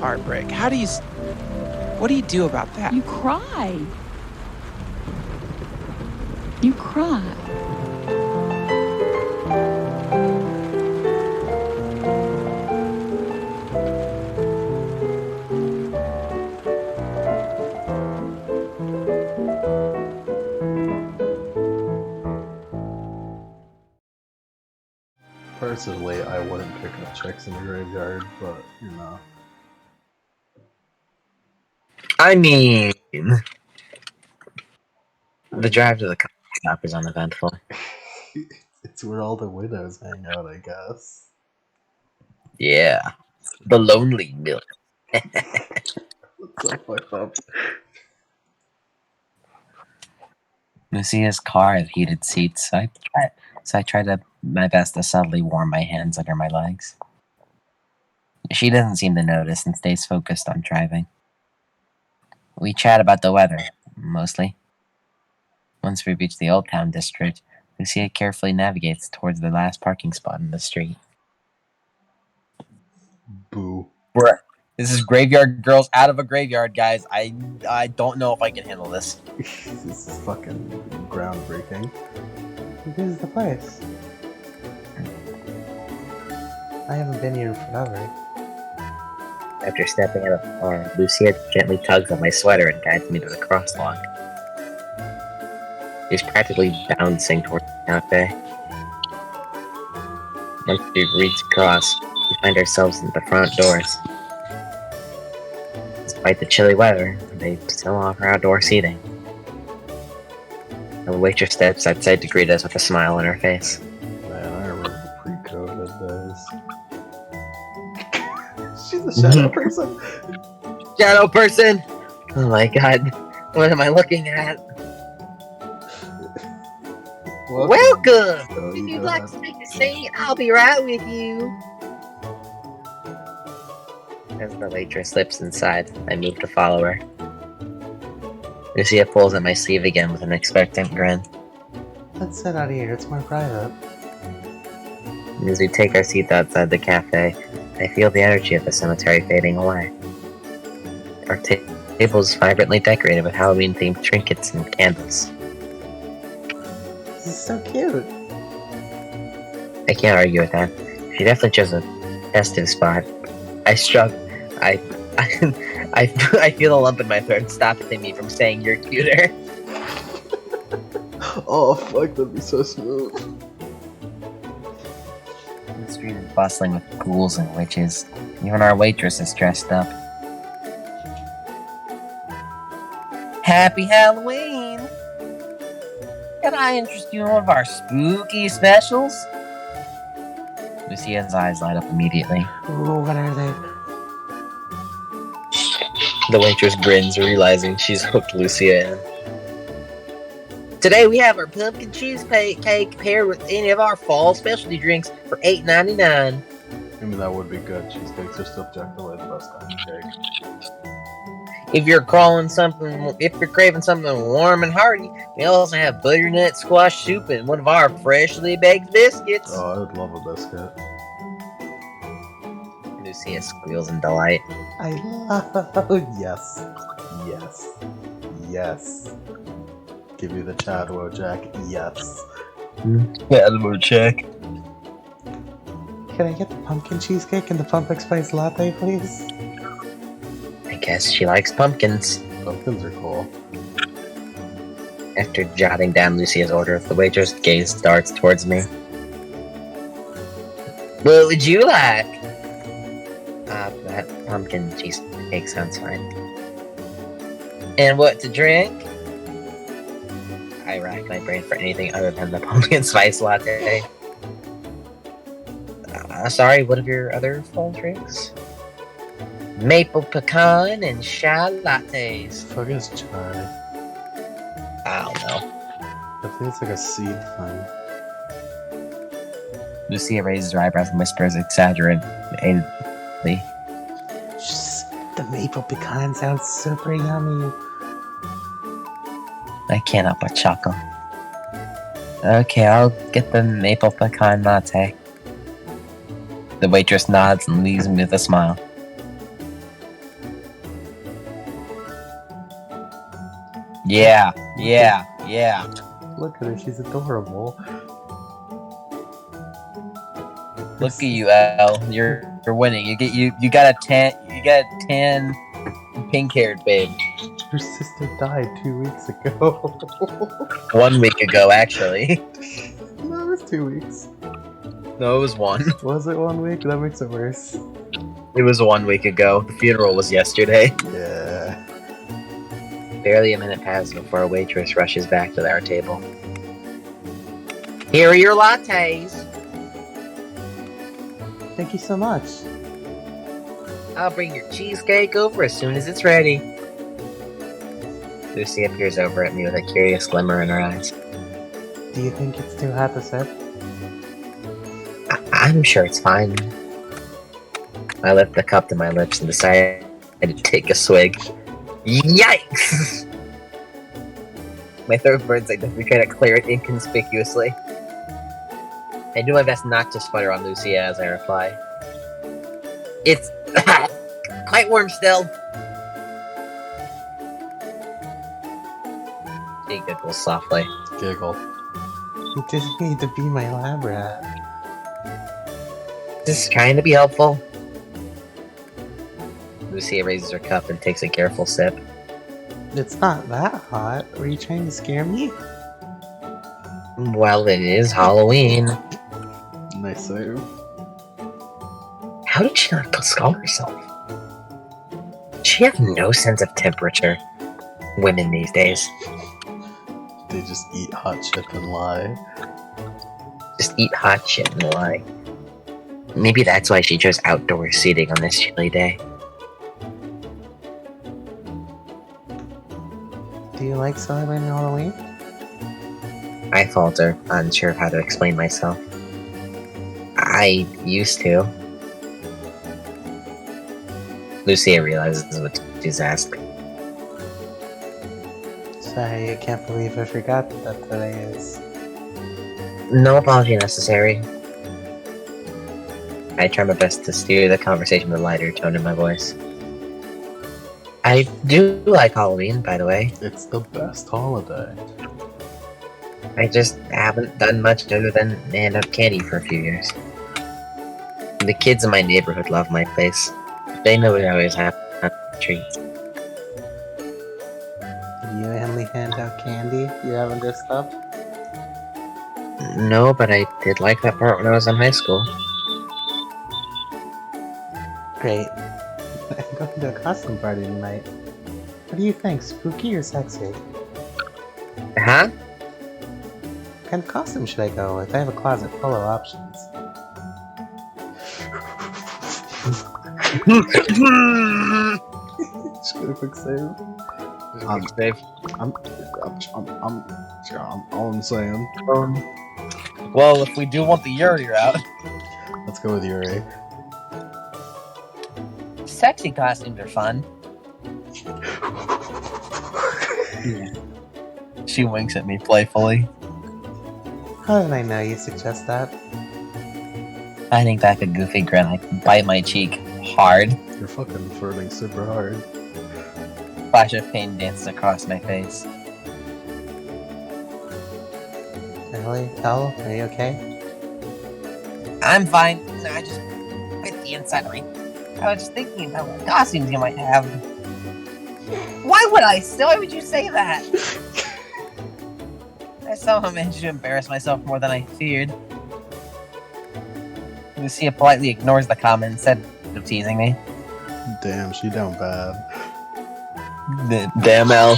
heartbreak. What do you do about that? You cry. You cry. Personally, I wouldn't pick up chicks in the graveyard, but, you know. I mean, the drive to the coffee shop is uneventful. It's where all the widows hang out, I guess. Yeah. The lonely milk. That's so fucked up. Lucia's car had heated seats, so I tried my best to subtly warm my hands under my legs. She doesn't seem to notice and stays focused on driving. We chat about the weather, mostly. Once we reach the Old Town district, Lucia carefully navigates towards the last parking spot in the street. Boo. This is Graveyard Girls out of a graveyard, guys. I don't know if I can handle this. This is fucking groundbreaking. This is the place. I haven't been here in forever. After stepping out of the car, Lucia gently tugs on my sweater and guides me to the crosswalk. She's practically bouncing towards the cafe. Once we reach across, we find ourselves at the front doors. Despite the chilly weather, they still offer outdoor seating. The waitress steps outside to greet us with a smile on her face. Man, I remember the pre-COVID days. She's a shadow person. Shadow person! Oh my god, what am I looking at? Welcome! Oh, If you'd like to take a seat, I'll be right with you. As the waitress slips inside, I move to follow her. Lucia pulls at my sleeve again with an expectant grin. Let's sit out here, it's more private. As we take our seats outside the cafe, I feel the energy of the cemetery fading away. Our table is vibrantly decorated with Halloween-themed trinkets and candles. This is so cute. I can't argue with that. She definitely chose a festive spot. I struggle. I feel a lump in my throat stopping me from saying you're cuter. Oh fuck, that'd be so smooth. The street is bustling with ghouls and witches. Even our waitress is dressed up. Happy Halloween! Can I interest you in one of our spooky specials? Lucia's eyes light up immediately. Ooh, what are they? The waitress grins, realizing she's hooked Lucia in. Today we have our pumpkin cheesecake paired with any of our fall specialty drinks for $8.99. I mean, that would be good. Cheesecakes are still objectively the best kind of cake. If you're craving something warm and hearty, we also have butternut squash soup and one of our freshly baked biscuits. Oh, I would love a biscuit. Lucia squeals in delight. I love. Yes. Yes. Yes. Give me the Chadwo Jack. Yes. Chadwo Jack. Can I get the pumpkin cheesecake and the pumpkin spice latte, please? I guess she likes pumpkins. Pumpkins are cool. After jotting down Lucia's order, the waitress gaze darts towards me. What would you like? That pumpkin cheesecake sounds fine. And what to drink? I rack my brain for anything other than the pumpkin spice latte. Sorry, what are your other fall drinks? Maple pecan and chai lattes. Fuck is chai? I don't know. I think it's like a seed thing. Lucia raises her eyebrows and whispers exaggeratedly. The maple pecan sounds super yummy. I can't help but chuckle. Okay, I'll get the maple pecan latte. The waitress nods and leaves me with a smile. Yeah. Look at her, she's adorable. Look at you, Elle. You're winning. You got a 10. You got a 10 pink-haired babe. Her sister died 2 weeks ago. 1 week ago, actually. No, it was 2 weeks. No, it was 1. Was it 1 week? That makes it worse. It was 1 week ago. The funeral was yesterday. Yeah. Barely a minute passes before a waitress rushes back to our table. Here are your lattes. Thank you so much. I'll bring your cheesecake over as soon as it's ready. Lucy peers over at me with a curious glimmer in her eyes. Do you think it's too hot to sip? I'm sure it's fine. I lift the cup to my lips and decide to take a swig. Yikes! My throat burns like we try to clear it inconspicuously. I do my best not to sputter on Lucia as I reply. It's quite warm still. She giggles softly. Giggle. You didn't need to be my lab rat. Just trying to be helpful. Lucia raises her cup and takes a careful sip. It's not that hot. Were you trying to scare me? Well, it is Halloween. Nice save. How did she not scald herself? She has no sense of temperature. Women these days. They just eat hot shit and lie. Just eat hot shit and lie. Maybe that's why she chose outdoor seating on this chilly day. Do you like celebrating Halloween? I falter, unsure of how to explain myself. I used to. Lucia realizes what she's asked. Sorry, I can't believe I forgot that today is. No apology necessary. I try my best to steer the conversation with a lighter tone in my voice. I do like Halloween, by the way. It's the best holiday. I just haven't done much other than hand out candy for a few years. The kids in my neighborhood love my place. They know we always have treats. You only hand out candy? You haven't dressed up? No, but I did like that part when I was in high school. Great. I'm going to a costume party tonight. What do you think, spooky or sexy? Huh? What kind of costume should I go with? I have a closet full of options. Just get a quick save. All I'm saying. Well, if we do want the Yuri route, Let's go with Yuri. sexy costumes are fun. She winks at me playfully. How did I know you suggest that? I think back a goofy grin. I bite my cheek hard. You're fucking flirting super hard. Flash of pain dances across my face. Ellie? Elle, are you okay? I'm fine. No, I just bit the inside of me. I was just thinking about what costumes you might have. Why would I? Why would you say that? I somehow managed to embarrass myself more than I feared. Lucia politely ignores the comment instead of teasing me. Damn, she down bad. Damn Elle.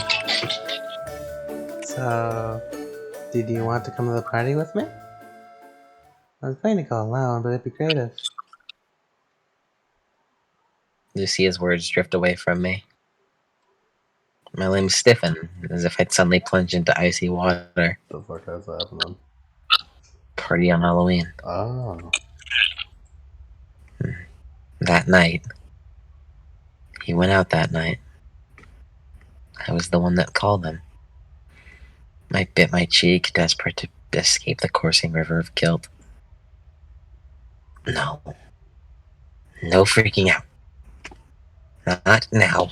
So, did you want to come to the party with me? I was going to go alone, but it'd be creative. Lucia's words drift away from me. My limbs stiffen, as if I'd suddenly plunged into icy water. The fuck is happening? Party on Halloween. Oh. That night. He went out that night. I was the one that called him. I bit my cheek, desperate to escape the coursing river of guilt. No. No freaking out. Not now.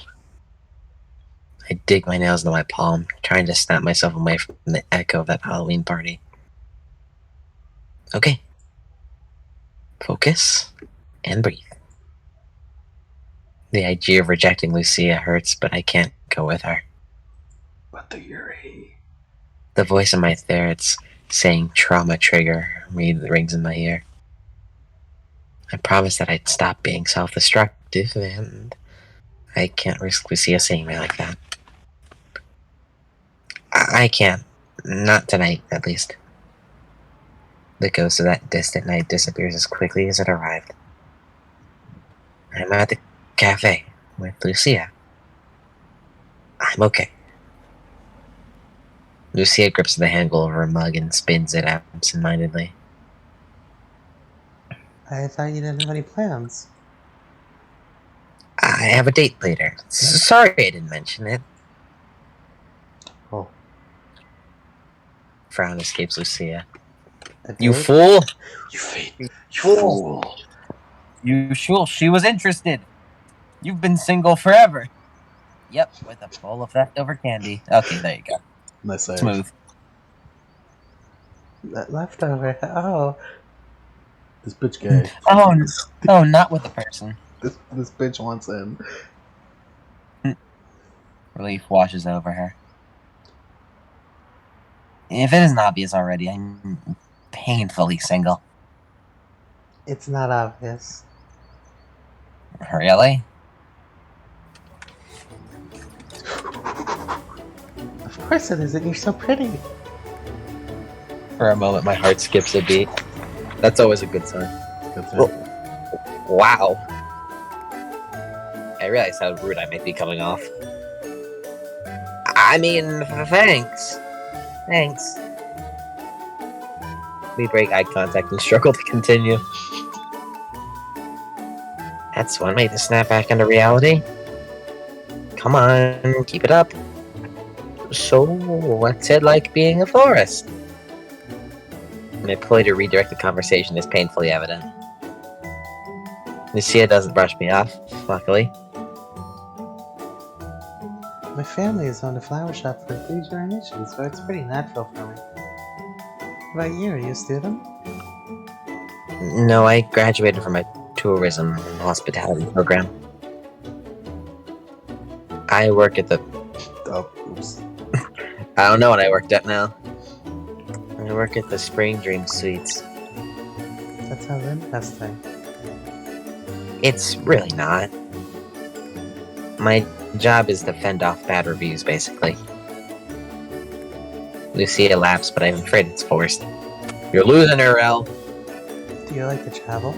I dig my nails into my palm, trying to snap myself away from the echo of that Halloween party. Okay. Focus and breathe. The idea of rejecting Lucia hurts, but I can't go with her. But the Yuri. The voice in my throat's saying trauma trigger rings in my ear. I promised that I'd stop being self-destructive, and I can't risk Lucia seeing me like that. I can't. Not tonight, at least. The ghost of that distant night disappears as quickly as it arrived. I'm at the cafe with Lucia. I'm okay. Lucia grips the handle of her mug and spins it absent-mindedly. I thought you didn't have any plans. I have a date later. Sorry I didn't mention it. Oh. Frown escapes Lucia. A You date? fool! You fool! You fool! She was interested! You've been single forever! Yep, with a bowl of leftover candy. Okay, there you go. Nice save. Smooth. Leftover. Oh. This bitch gay. Oh, not with the person. This bitch wants in. Relief washes over her. If it isn't obvious already, I'm painfully single. It's not obvious. Really? Of course it isn't. You're so pretty. For a moment, my heart skips a beat. That's always a good sign. Good Oh. thing. Wow. I realize how rude I might be coming off. I mean, thanks. Thanks. We break eye contact and struggle to continue. That's one way to snap back into reality. Come on, keep it up. So, what's it like being a florist? My ploy to redirect the conversation is painfully evident. Lucia doesn't brush me off, luckily. My family has owned a flower shop for 3 generations, so it's pretty natural for me. What about you? Are you a student? No, I graduated from a tourism and hospitality program. I work at the... Oh, oops. I don't know what I worked at now. I work at the Spring Dream Suites. That sounds interesting. It's really not. My job is to fend off bad reviews, basically. Lucia laughs, but I'm afraid it's forced. You're losing her, El. Do you like to travel?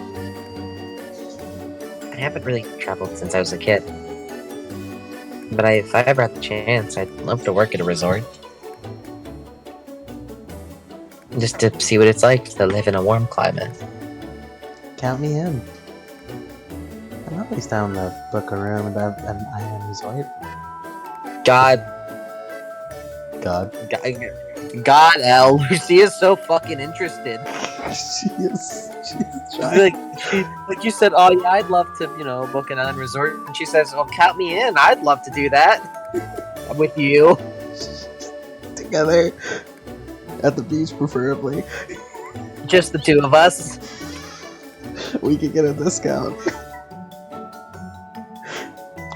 I haven't really traveled since I was a kid. But if I ever had the chance, I'd love to work at a resort. Just to see what it's like to live in a warm climate. Count me in. I'm always down to book a room at an island resort. God, El, Lucia's so fucking interested. She's She's trying. like you said, oh yeah, I'd love to, book an island resort. And she says, oh, count me in. I'd love to do that. I'm with you. Together. At the beach, preferably. Just the two of us. We could get a discount.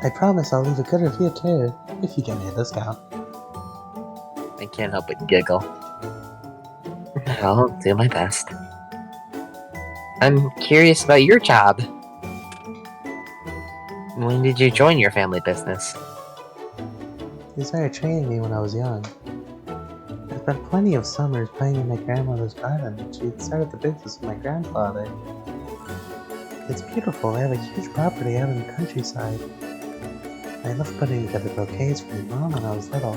I promise I'll leave a good review too, if you get me a discount. I can't help but giggle. I'll do my best. I'm curious about your job. When did you join your family business? They started training me when I was young. I spent plenty of summers playing in my grandmother's garden. She started the business with my grandfather. It's beautiful. They have a huge property out in the countryside. I loved putting together bouquets for my mom when I was little.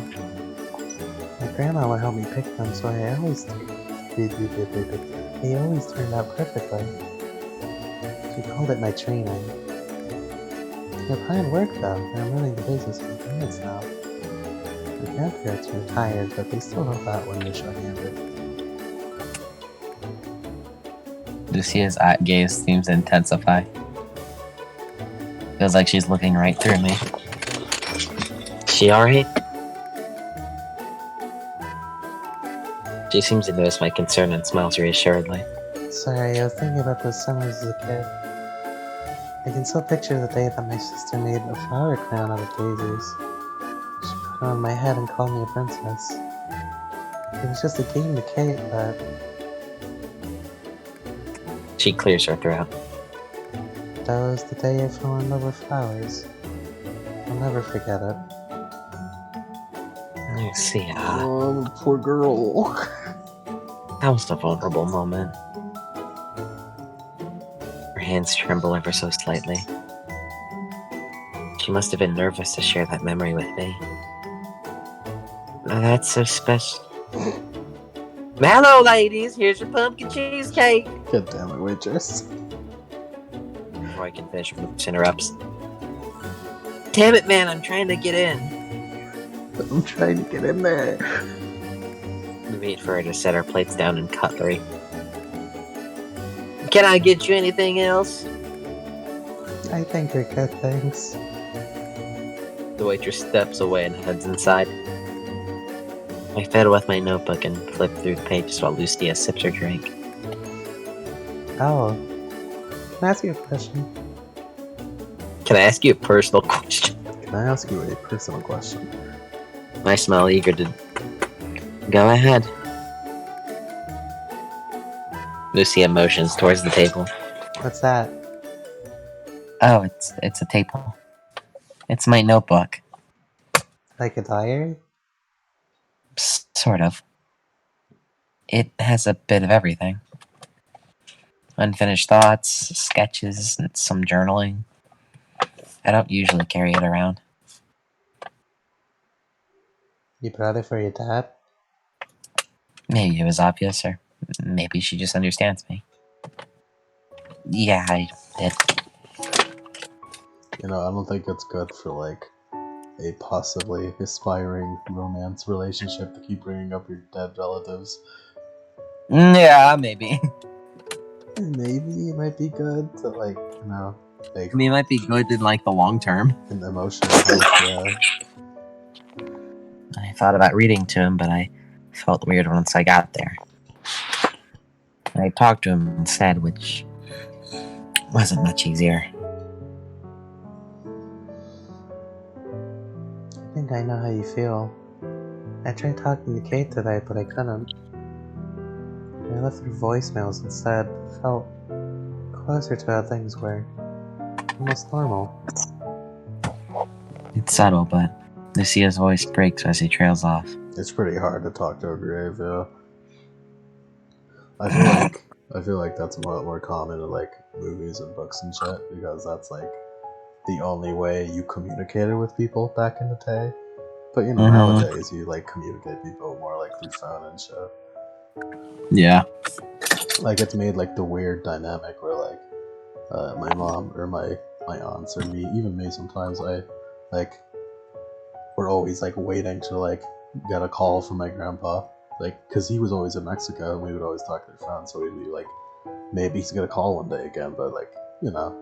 My grandma would help me pick them, so they always turned out perfectly. She called it my training. The plan worked though, and I'm running the business for parents now. My grandparents are retired, but they still help out when they're short-handed. Lucia's gaze seems to intensify. Feels like she's looking right through me. She alright? She seems to notice my concern and smiles reassuredly. Sorry, I was thinking about those summers as a kid. I can still picture the day that my sister made a flower crown out of daisies. She put it on my head and called me a princess. It was just a game to Kate, but She clears her throat. that was the day I fell in love with flowers. I'll never forget it. Lucia. Oh, poor girl. That was a vulnerable moment. Her hands tremble ever so slightly. She must have been nervous to share that memory with me. Oh, that's so special. Hello, ladies. Here's your pumpkin cheesecake. God damn it, waitress. Before I can finish, Moops interrupts. Damn it, man. I'm trying to get in. I'm trying to get in there. We wait for her to set our plates down in cutlery. Can I get you anything else? I think you're good, thanks. The waitress steps away and heads inside. I fiddle with my notebook and flip through the pages while Lucia sips her drink. Oh. Can I ask you a question? Can I ask you a personal question? Can I ask you a personal question? I smile, eager to... Go ahead. Lucia motions towards the table. What's that? Oh, it's a table. It's my notebook. Like a diary? Sort of. It has a bit of everything. Unfinished thoughts, sketches, and some journaling. I don't usually carry it around. You brought it for your dad? Maybe it was obvious, or maybe she just understands me. Yeah, I did. You know, I don't think it's good for, like, a possibly aspiring romance relationship to keep bringing up your dead relatives. Yeah, maybe. Maybe it might be good to, like, you know, like, I mean, it might be good in, like, the long term. an emotional health, yeah. I thought about reading to him, but I felt weird once I got there. I talked to him instead, which wasn't much easier. I think I know how you feel. I tried talking to Kate today, but I couldn't. I left her voicemails instead. It felt closer to how things were. Almost normal. It's subtle, but Lucia's voice breaks as he trails off. It's pretty hard to talk to a grave, yeah. I feel like that's a lot more common in, like, movies and books and shit, because that's, like, the only way you communicated with people back in the day. But, you know, nowadays you, like, communicate people more, like, through phone and shit. Yeah. Like, it's made, like, the weird dynamic where, like, my mom or my aunts or me, even me sometimes, we're always, like, waiting to, like, get a call from my grandpa. Like, because he was always in Mexico and we would always talk to the phone, so we'd be like, maybe he's gonna call one day again, but, like, you know.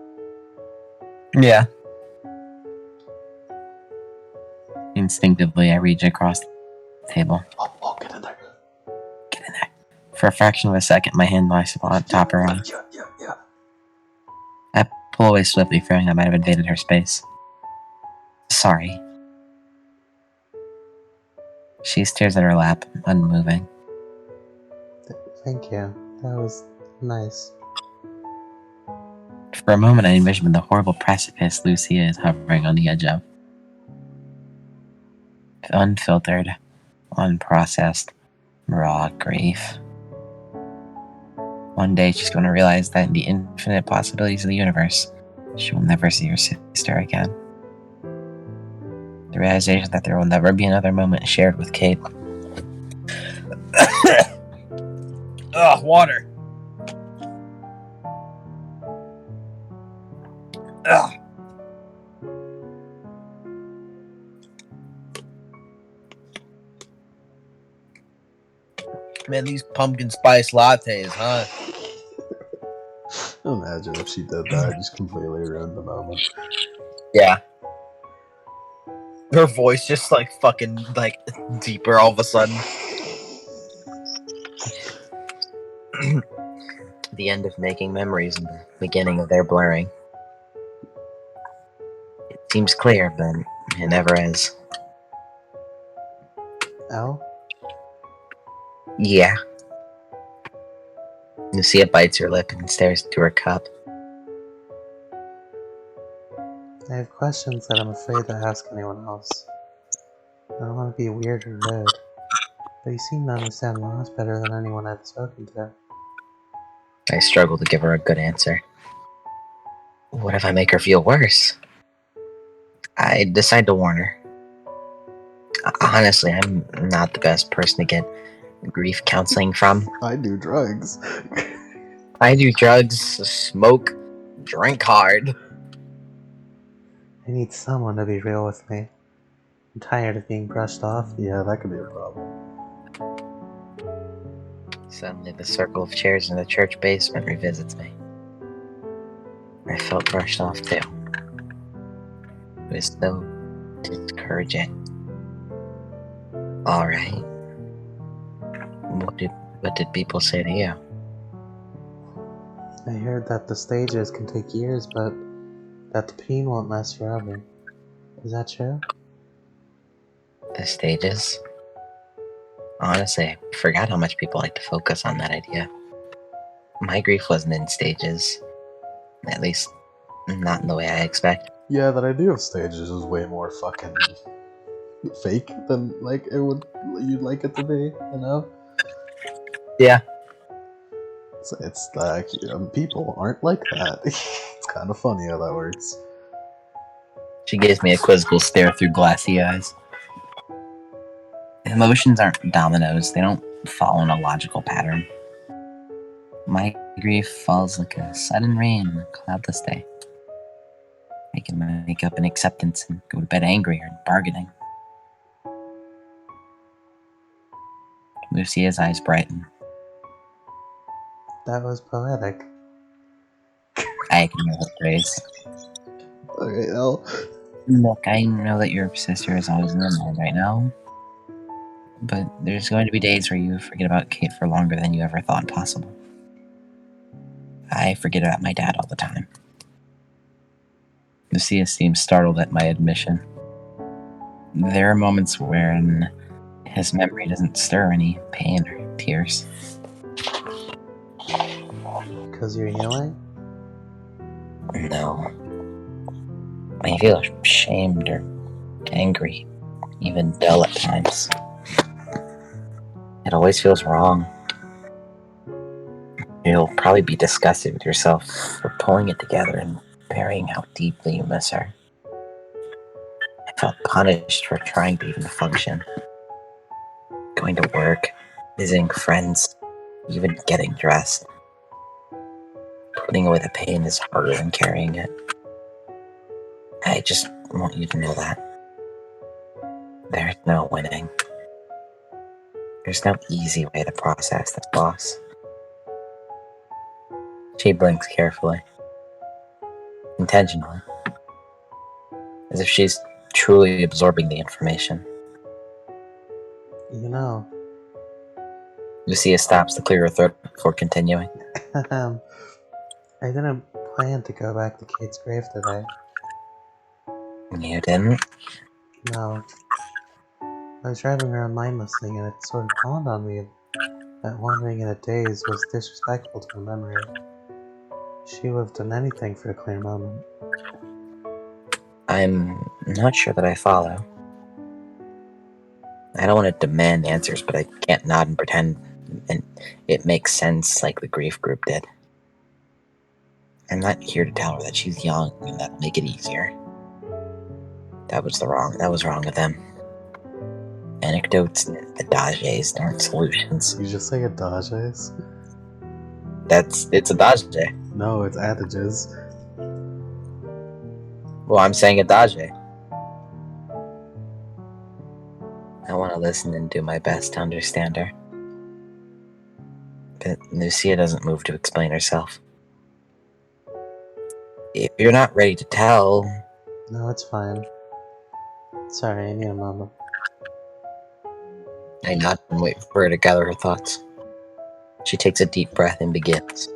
Yeah. Instinctively, I reach across the table. Oh, get in there. Get in there. For a fraction of a second, my hand lies on top of her arm. Yeah. I pull away swiftly, fearing I might have invaded her space. Sorry. She stares at her lap, unmoving. Thank you. That was nice. For a moment, I envisioned the horrible precipice Lucia is hovering on the edge of. Unfiltered, unprocessed, raw grief. One day she's going to realize that in the infinite possibilities of the universe, she will never see her sister again. The realization that there will never be another moment shared with Kate. Ugh, water. Ugh. Man, these pumpkin spice lattes, huh? Imagine if she did that, just completely ruined the moment. Yeah. Her voice just like fucking like deeper all of a sudden. The end of making memories and the beginning of their blurring. It seems clear, but it never is. Elle? Yeah. Lucia bites her lip and stares into her cup. I have questions that I'm afraid to ask anyone else. I don't want to be weird or rude, but you seem to understand laws better than anyone I've spoken to. I struggle to give her a good answer. What if I make her feel worse? I decide to warn her. Honestly, I'm not the best person to get grief counseling from. I do drugs. I do drugs, smoke, drink hard. I need someone to be real with me. I'm tired of being brushed off. Yeah, that could be a problem. Suddenly, the circle of chairs in the church basement revisits me. I felt brushed off too. It was so discouraging. Alright. What did people say to you? I heard that the stages can take years, but that the pain won't last forever. Is that true? The stages? Honestly, I forgot how much people like to focus on that idea. My grief wasn't in stages. At least, not in the way I expect. Yeah, that idea of stages is way more fucking fake than like you'd like it to be, you know? Yeah. It's like people aren't like that. It's kind of funny how that works. She gives me a quizzical stare through glassy eyes. Emotions aren't dominoes, they don't follow in a logical pattern. My grief falls like a sudden rain on a cloudless day. I can wake up in acceptance and go to bed angry or bargaining. Lucia's eyes brighten. That was poetic. I ignore her praise. Okay, Elle. Look, I know that your sister is always in your mind right now, but there's going to be days where you forget about Kate for longer than you ever thought possible. I forget about my dad all the time. Lucia seems startled at my admission. There are moments when his memory doesn't stir any pain or tears. Because you're healing? No. I feel ashamed or angry, even dull at times. It always feels wrong. You'll probably be disgusted with yourself for pulling it together and burying how deeply you miss her. I felt punished for trying to even function. Going to work, visiting friends, even getting dressed. Putting away the pain is harder than carrying it. I just want you to know that. There's no winning. There's no easy way to process this loss. She blinks carefully. Intentionally. As if she's truly absorbing the information. You know. Lucia stops to clear her throat before continuing. I didn't plan to go back to Kate's grave today. You didn't? No. I was driving around mindlessly and it sort of dawned on me that wandering in a daze was disrespectful to her memory. She would have done anything for a clear moment. I'm not sure that I follow. I don't want to demand answers, but I can't nod and pretend and it makes sense like the grief group did. I'm not here to tell her that she's young and that'll make it easier. That was wrong with them. Anecdotes and adages aren't solutions. You just say adages? It's adage. No, it's adages. Well, I'm saying adage. I want to listen and do my best to understand her. But Lucia doesn't move to explain herself. If you're not ready to tell... No, it's fine. Sorry, I need a moment. I nod and wait for her to gather her thoughts. She takes a deep breath and begins.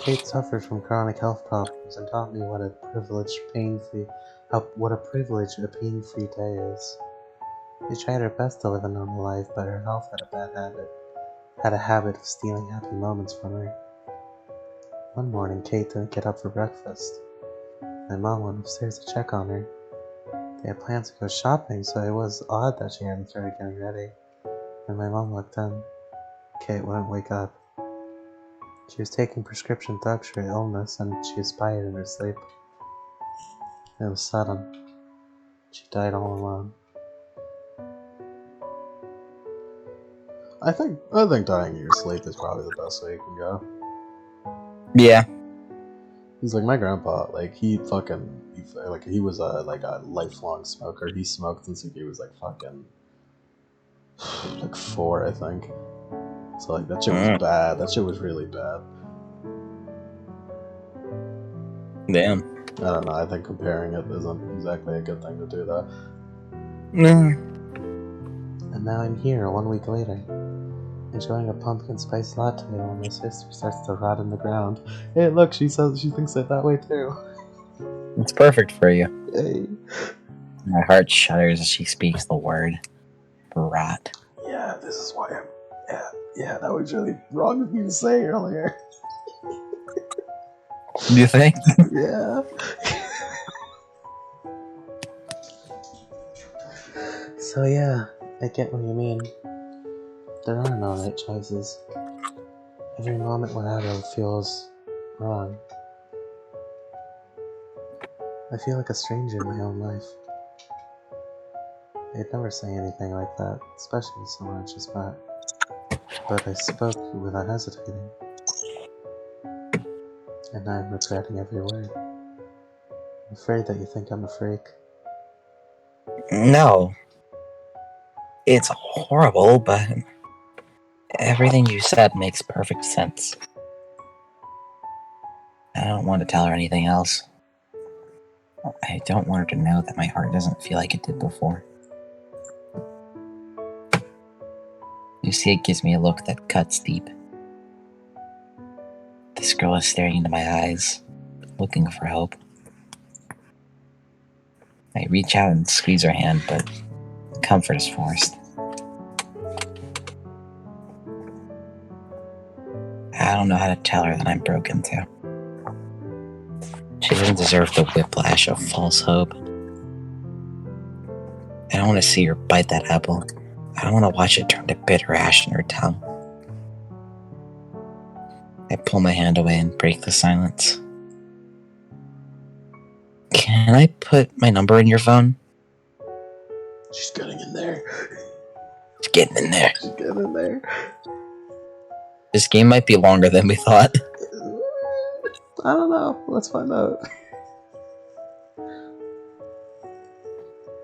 Kate suffered from chronic health problems and taught me what a privilege a pain-free day is. She tried her best to live a normal life, but her health had a habit of stealing happy moments from her. One morning, Kate didn't get up for breakfast. My mom went upstairs to check on her. They had plans to go shopping, so it was odd that she hadn't started getting ready. When my mom looked in, Kate wouldn't wake up. She was taking prescription drugs for illness, and she aspired in her sleep. It was sudden. She died all alone. I think dying in your sleep is probably the best way you can go. Yeah. He's like my grandpa. Like he was a lifelong smoker. He smoked since he was like 4, I think. So like that shit was bad. That shit was really bad. Damn. I don't know. I think comparing it isn't exactly a good thing to do that. And now I'm here 1 week later, enjoying a pumpkin spice latte while my sister starts to rot in the ground. Hey, look, she says she thinks it that way too. It's perfect for you. Hey. My heart shudders as she speaks the word rot. Yeah, this is why I'm. Yeah, that was really wrong of me to say earlier. Do you think? Yeah. So yeah, I get what you mean. There are no right choices. Every moment without it feels wrong. I feel like a stranger in my own life. I'd never say anything like that, especially to someone I just met. But I spoke without hesitating. And now I'm regretting every word. I'm afraid that you think I'm a freak. No. It's horrible, but everything you said makes perfect sense. I don't want to tell her anything else. I don't want her to know that my heart doesn't feel like it did before. Lucia gives me a look that cuts deep. This girl is staring into my eyes, looking for hope. I reach out and squeeze her hand, but comfort is forced. I don't know how to tell her that I'm broken too. She doesn't deserve the whiplash of false hope. I don't want to see her bite that apple. I don't want to watch it turn to bitter ash in her tongue. I pull my hand away and break the silence. Can I put my number in your phone? She's getting in there. She's getting in there. She's getting in there. This game might be longer than we thought. I don't know. Let's find out.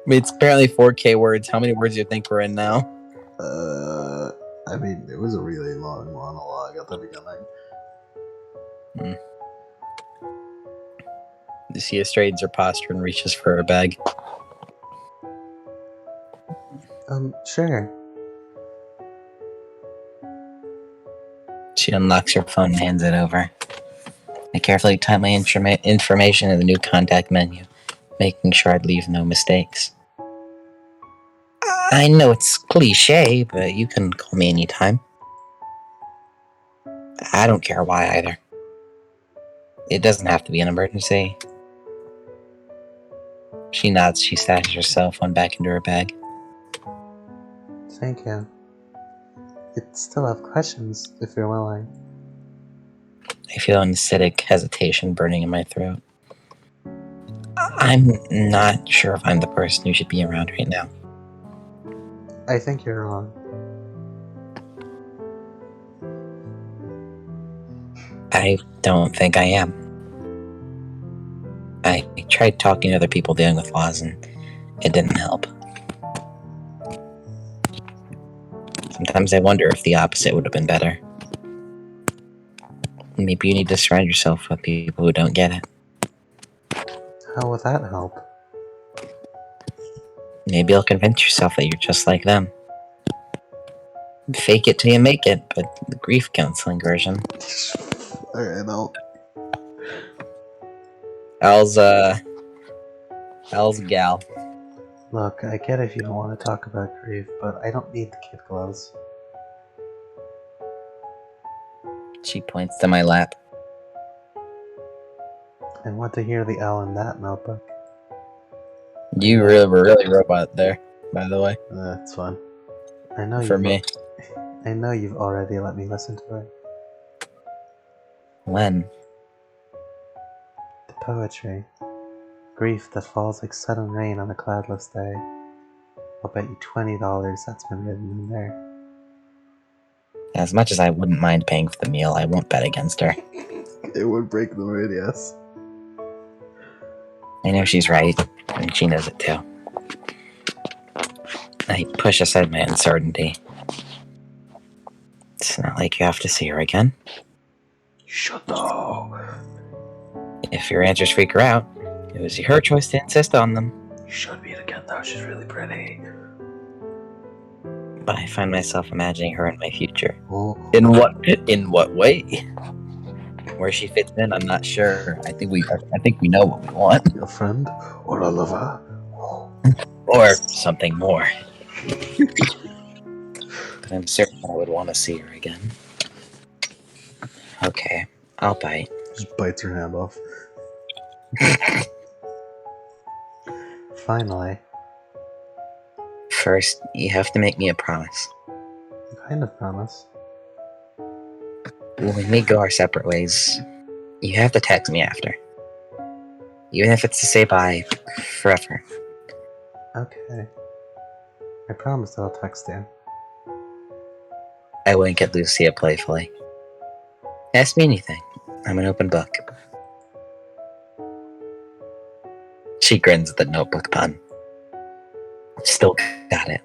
It's apparently 4K words. How many words do you think we're in now? I mean, it was a really long monologue at the beginning. Lucia straightens her posture and reaches for her bag. Sure. She unlocks her phone and hands it over. I carefully type my information in the new contact menu, making sure I'd leave no mistakes. I know it's cliche, but you can call me anytime. I don't care why either. It doesn't have to be an emergency. She nods. She stashes her cell phone back into her bag. Thank you. I'd still have questions if you're willing. I feel an acidic hesitation burning in my throat. I'm not sure if I'm the person you should be around right now. I think you're wrong. I don't think I am. I tried talking to other people dealing with loss and it didn't help. Sometimes I wonder if the opposite would have been better. Maybe you need to surround yourself with people who don't get it. How would that help? Maybe you'll convince yourself that you're just like them. Fake it till you make it, but the grief counseling version. Alright, Al's gal. Look, I get if you don't want to talk about grief, but I don't need the kid gloves. She points to my lap. I want to hear the L in that notebook. You were really robot there, by the way. That's fun. I know For me. I know you've already let me listen to it. When? The poetry. Grief that falls like sudden rain on a cloudless day. I'll bet you $20 that's been written in there. As much as I wouldn't mind paying for the meal, I won't bet against her. It would break the mood, yes. I know she's right, and she knows it too. I push aside my uncertainty. It's not like you have to see her again. You should though. If your answers freak her out, it was her choice to insist on them. You should meet again though, she's really pretty. But I find myself imagining her in my future. Oh. In what way? Where she fits in, I'm not sure. I think we know what we want. Your friend or a lover? Or something more. But I'm certain I would want to see her again. Okay, I'll bite. Just bites your hand off. Finally. First, you have to make me a promise. What kind of promise? When we go our separate ways, you have to text me after. Even if it's to say bye forever. Okay. I promise that I'll text you. I wink at Lucia playfully. Ask me anything. I'm an open book. She grins at the notebook pun. Still got it.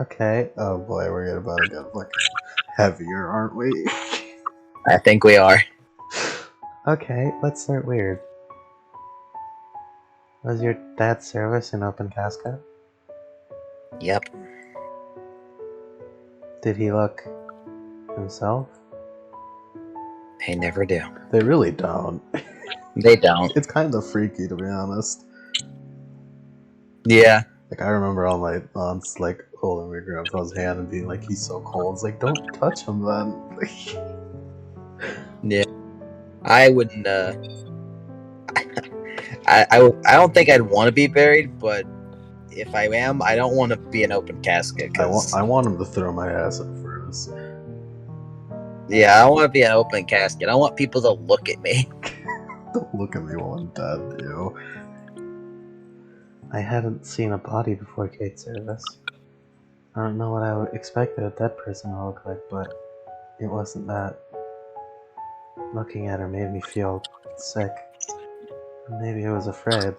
Okay. Oh boy, we're about to get fucking heavier, aren't we? I think we are. Okay, let's start weird. Was your dad's service an open casket? Yep. Did he look himself? They never do. They really don't. They don't. It's kind of freaky, to be honest. Yeah. Like, I remember all my aunts, like, holding my grandpa's hand and being like, he's so cold. It's like, don't touch him then. Yeah. I wouldn't, I don't think I'd want to be buried, but if I am, I don't want to be an open casket. I want him to throw my ass in the furnace. Yeah, I want to be an open casket. I want people to look at me. Don't look at me while I'm dead, you. I hadn't seen a body before Kate's service. I don't know what I expected a dead person to look like, but it wasn't that. Looking at her made me feel sick. Maybe I was afraid.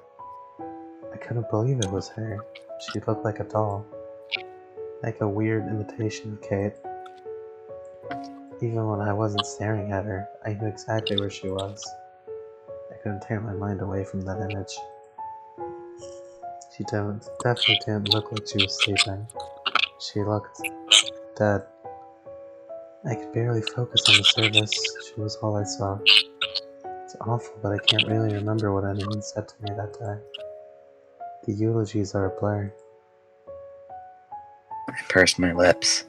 I couldn't believe it was her. She looked like a doll. Like a weird imitation of Kate. Even when I wasn't staring at her, I knew exactly where she was. I couldn't tear my mind away from that image. She definitely didn't look like she was sleeping. She looked dead. I could barely focus on the service. She was all I saw. It's awful, but I can't really remember what anyone said to me that day. The eulogies are a blur. I pursed my lips.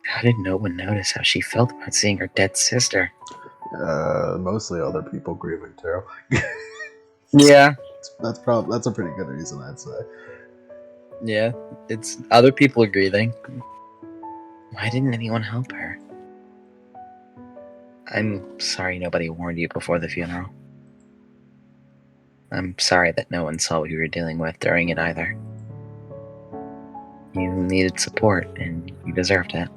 How did no one notice how she felt about seeing her dead sister? Mostly other people grieving too. Yeah. That's a pretty good reason, I'd say. Yeah, it's other people grieving. Why didn't anyone help her? I'm sorry nobody warned you before the funeral. I'm sorry that no one saw what you were dealing with during it either. You needed support, and you deserved it.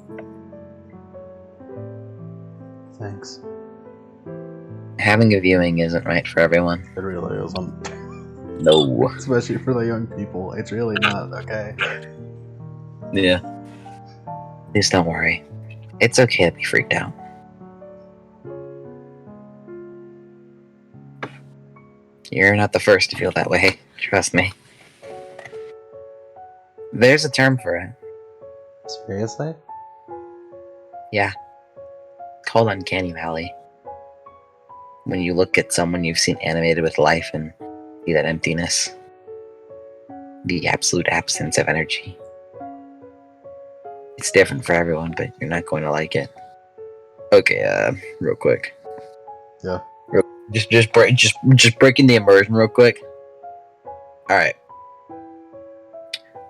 Thanks. Having a viewing isn't right for everyone. It really isn't. No. Especially for the young people. It's really not, okay? Yeah. Please don't worry. It's okay to be freaked out. You're not the first to feel that way. Trust me. There's a term for it. Seriously? Yeah. Called Uncanny Valley. When you look at someone you've seen animated with life and see that emptiness. The absolute absence of energy. It's different for everyone, but you're not going to like it. Okay, real quick. Yeah. Just breaking the immersion real quick. Alright.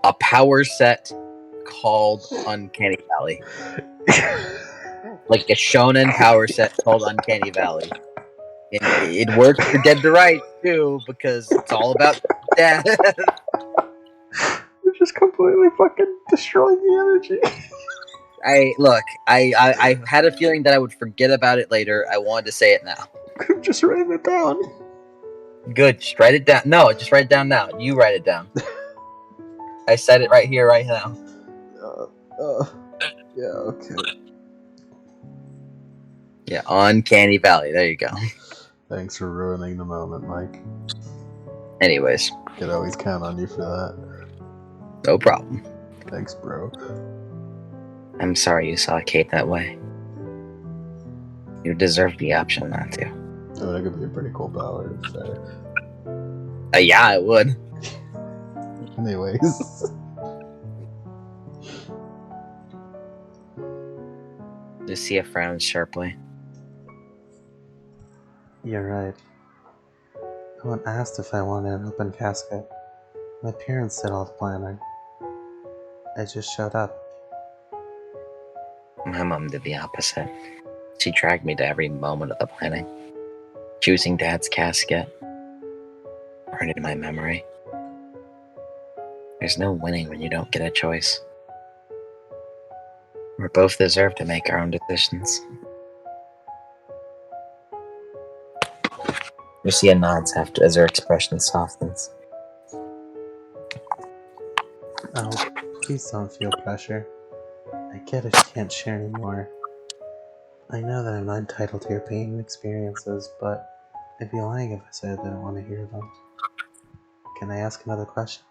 A power set called Uncanny Valley. Like a shonen power set called Uncanny Valley. And it works for Dead to Rights too, because it's all about death. You're just completely fucking destroying the energy. I had a feeling that I would forget about it later. I wanted to say it now. I'm just writing it down. Good, just write it down. No, just write it down now. You write it down. I said it right here, right now. Yeah, okay. Yeah, Uncanny Valley. There you go. Thanks for ruining the moment, Mike. Anyways, Could always count on you for that. no problem. Thanks, bro. I'm sorry you saw Kate that way. You deserve the option not to. I mean, it could be a pretty cool power, to be fair. Yeah, I would. Anyways. Lucia frowns sharply. You're right. No one asked if I wanted an open casket. My parents did all the planning. I just showed up. My mom did the opposite. She dragged me to every moment of the planning. Choosing Dad's casket. Burned in my memory. There's no winning when you don't get a choice. We both deserve to make our own decisions. Lucia nods as her expression softens. Oh, please don't feel pressure. I get if you can't share anymore. I know that I'm not entitled to your pain and experiences, but I'd be lying if I said I didn't want to hear them. Can I ask another question?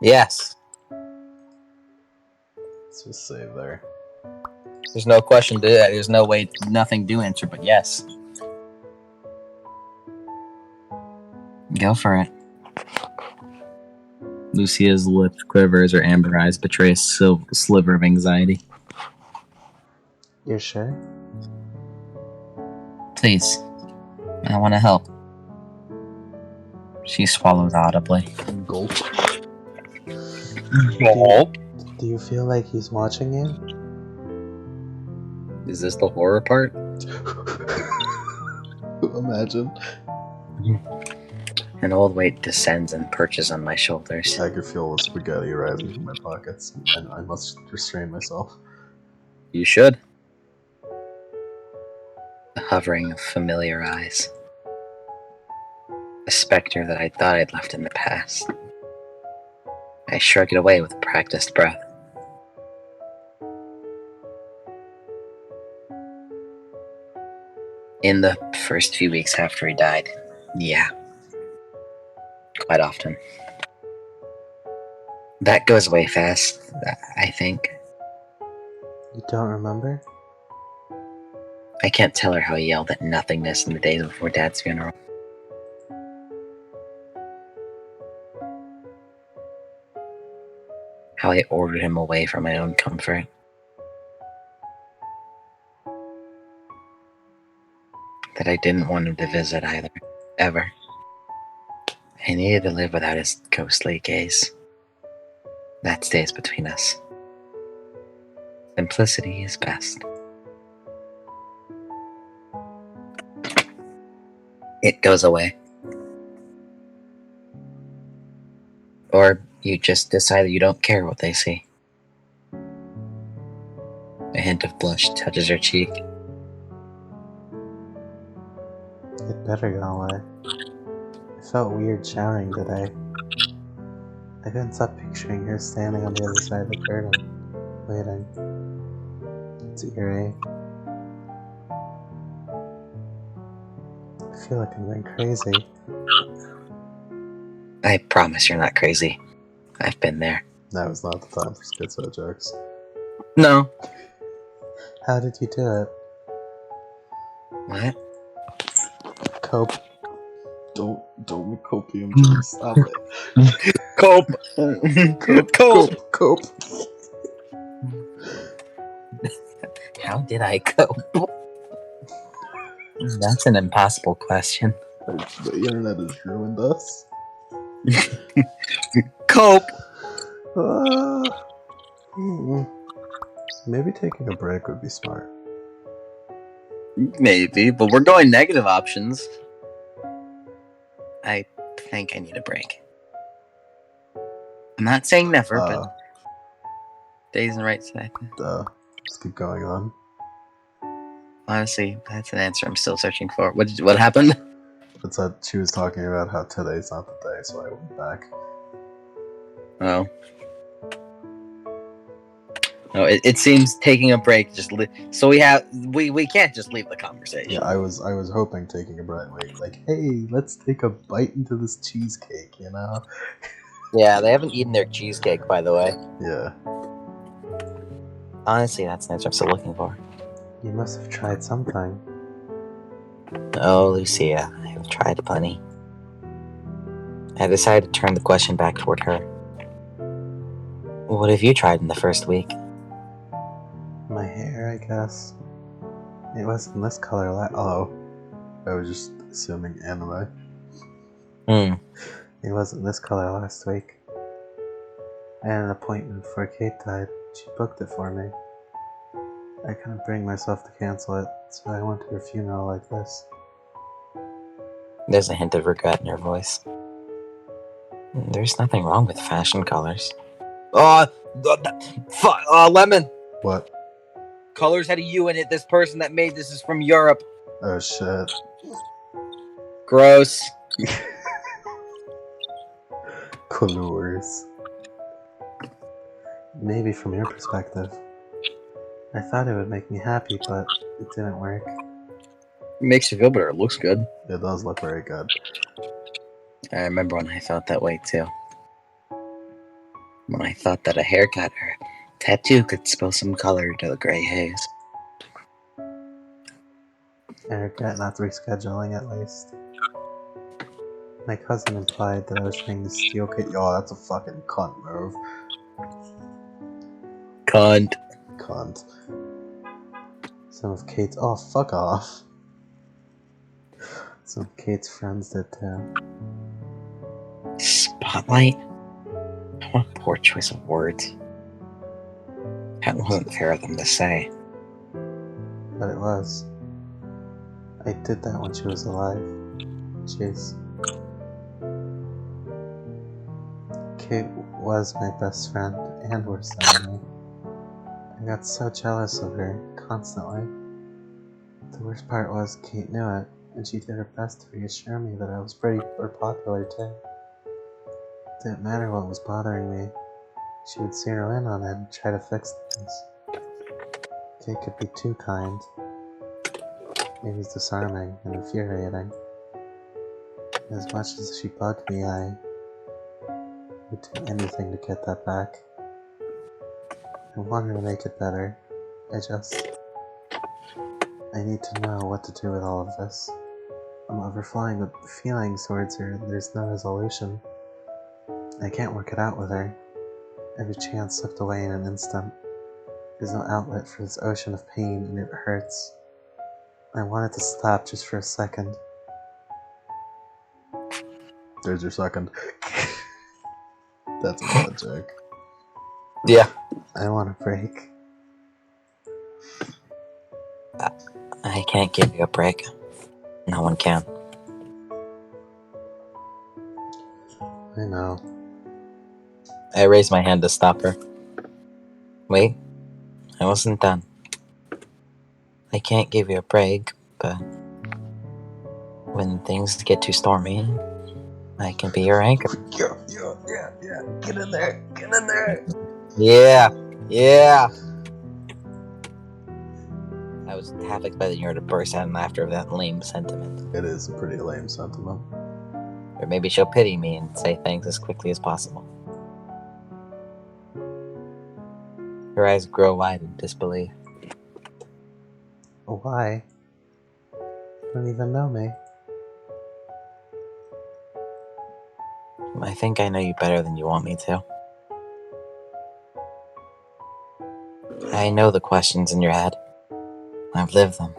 Yes. Let's just save there. There's no question to that. There's nothing to answer, but yes. Go for it. Lucia's lips quiver as her amber eyes betray a sliver of anxiety. You're sure? Please. I want to help. She swallows audibly. Gulp. Gulp? Do you feel like he's watching you? Is this the horror part? Imagine. An old weight descends and perches on my shoulders. I could feel the spaghetti rising from my pockets, and I must restrain myself. You should. The hovering of familiar eyes. A specter that I thought I'd left in the past. I shrug it away with a practiced breath. In the first few weeks after he died, yeah. Quite often. That goes away fast, I think. You don't remember? I can't tell her how he yelled at nothingness in the days before Dad's funeral. How I ordered him away from my own comfort. That I didn't want him to visit either, ever. I needed to live without his ghostly gaze. That stays between us. Simplicity is best. It goes away. Or you just decide that you don't care what they see. A hint of blush touches her cheek. It better go away. I felt weird showering today. I couldn't stop picturing her standing on the other side of the curtain, waiting. It's eerie. I feel like I'm going crazy. I promise you're not crazy. I've been there. Now is not the time for schizo jokes. No. How did you do it? What? Cope. Don't make copium jokes. Stop it. Cope. Cope. How did I cope? That's an impossible question. The internet has ruined us. Cope. Maybe taking a break would be smart. Maybe, but we're going negative options. I think I need a break. I'm not saying never, but days and rights. Just keep going on. Honestly, that's an answer I'm still searching for. What happened? It's that she was talking about how today's not the day, so I went back. Oh. No, it seems taking a break just so we can't just leave the conversation. Yeah, I was hoping taking a break, like, hey, let's take a bite into this cheesecake, you know? Yeah, they haven't eaten their cheesecake, by the way. Yeah. Honestly, that's the answer I'm still looking for. You must have tried something. Oh, Lucia, I have tried plenty. I decided to turn the question back toward her. What have you tried in the first week? My hair, I guess. It wasn't this color I was just assuming anime. It wasn't this color last week. I had an appointment before Kate died. She booked it for me. I couldn't bring myself to cancel it, so I went to her funeral like this. There's a hint of regret in her voice. There's nothing wrong with fashion colors. Lemon! What? Colors had a U in it. This person that made this is from Europe. Oh shit. Gross. Colors. Maybe from your perspective. I thought it would make me happy, but it didn't work. It makes you feel better. It looks good. It does look very good. I remember when I felt that way too. When I thought that a haircut or a tattoo could spill some color into the gray haze. I regret not rescheduling at least. My cousin implied that I was trying to steal Kate. Yo, that's a fucking cunt move. Cunt. Some of Kate's... Oh, fuck off. Some of Kate's friends did too. Spotlight? What a poor choice of words. That wasn't fair of them to say. But it was. I did that when she was alive. Jeez. Kate was my best friend and worst enemy. I got so jealous of her, constantly. The worst part was Kate knew it, and she did her best to reassure me that I was pretty or popular too. It didn't matter what was bothering me. She would zero in on it and try to fix things. Kate could be too kind. It was disarming and infuriating. As much as she bugged me, I would do anything to get that back. I wanted to make it better. I need to know what to do with all of this. I'm overflowing with feelings towards her, and there's no resolution. I can't work it out with her. Every chance slipped away in an instant. There's no outlet for this ocean of pain, and it hurts. I want it to stop just for a second. There's your second. That's a bad joke. Yeah. I want a break. I can't give you a break. No one can. I know. I raised my hand to stop her. Wait, I wasn't done. I can't give you a break, but when things get too stormy, I can be your anchor. Yeah. Get in there. Yeah. I was half expecting her to burst out in laughter of that lame sentiment. It is a pretty lame sentiment. Or maybe she'll pity me and say thanks as quickly as possible. Her eyes grow wide in disbelief. Why? You don't even know me. I think I know you better than you want me to. I know the questions in your head. I've lived them.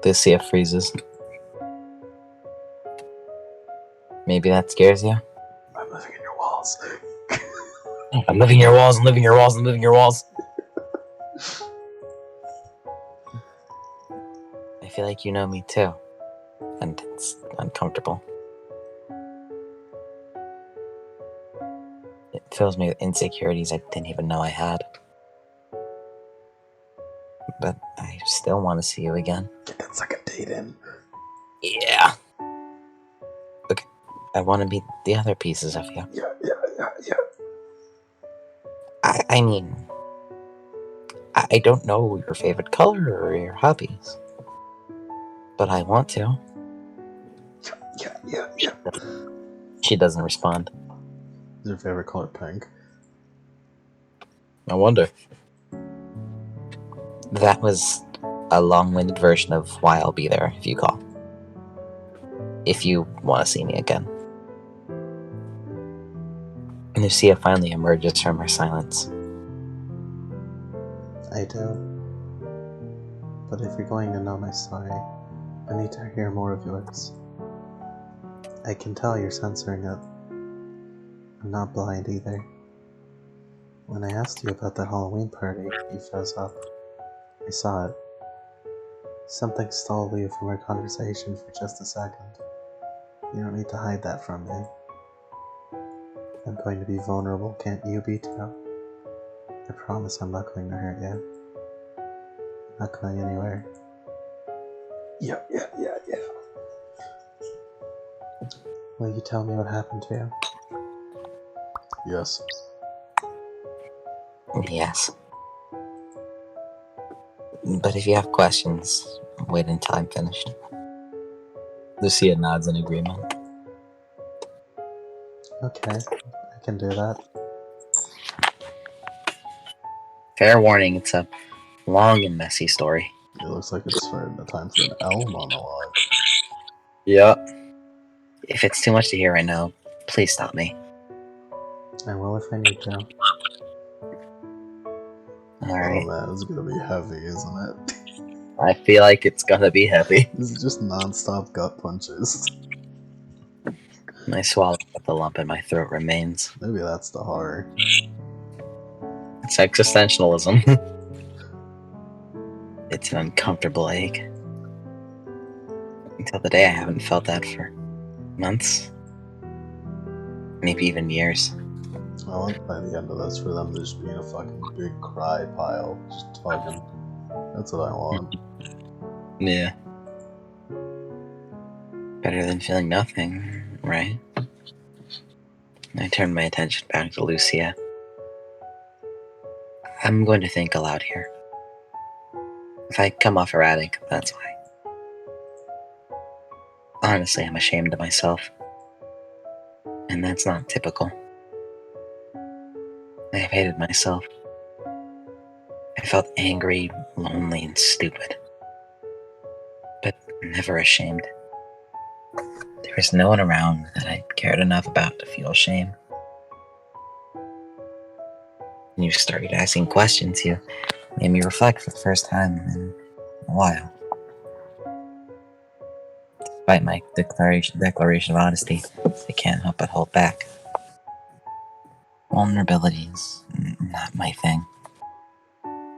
Lucia freezes. Maybe that scares you? I'm living in your walls. I'm living your walls, I'm living your walls, I'm living your walls. I feel like you know me too. And it's uncomfortable. It fills me with insecurities I didn't even know I had. But I still want to see you again. Get that second date in. Yeah. Okay, I want to meet the other pieces of you. Yeah. I mean, I don't know your favorite color or your hobbies. But I want to. Yeah. She doesn't respond. Is your favorite color pink? I wonder. That was a long-winded version of why I'll be there if you call. If you want to see me again. Lucia finally emerges from her silence. I do. But if you're going to know my story, I need to hear more of yours. I can tell you're censoring it. I'm not blind either. When I asked you about the Halloween party, you froze up. I saw it. Something stole you from our conversation for just a second. You don't need to hide that from me. I'm going to be vulnerable, can't you be too? I promise I'm not going to hurt you. I'm not going anywhere. Yeah. Will you tell me what happened to you? Yes. Yes. But if you have questions, wait until I'm finished. Lucia nods in agreement. Okay, I can do that. Fair warning, it's a long and messy story. It looks like it's starting the time for an L monologue. Yep. If it's too much to hear right now, please stop me. I will if I need to. Alright. Oh man, it's gonna be heavy, isn't it? I feel like it's gonna be heavy. This is just non-stop gut punches. I swallow, but the lump in my throat remains. Maybe that's the horror. It's existentialism. It's an uncomfortable ache. Until the day I haven't felt that for months. Maybe even years. I want by the end of this for them to just be in a fucking big cry pile, just tugging. That's what I want. Yeah. Better than feeling nothing, right? I turned my attention back to Lucia. I'm going to think aloud here. If I come off erratic, that's why. Honestly, I'm ashamed of myself. And that's not typical. I have hated myself. I felt angry, lonely, and stupid. But never ashamed. There was no one around that I cared enough about to feel shame. When you started asking questions, you made me reflect for the first time in a while. Despite my declaration of honesty, I can't help but hold back. Vulnerability is not my thing.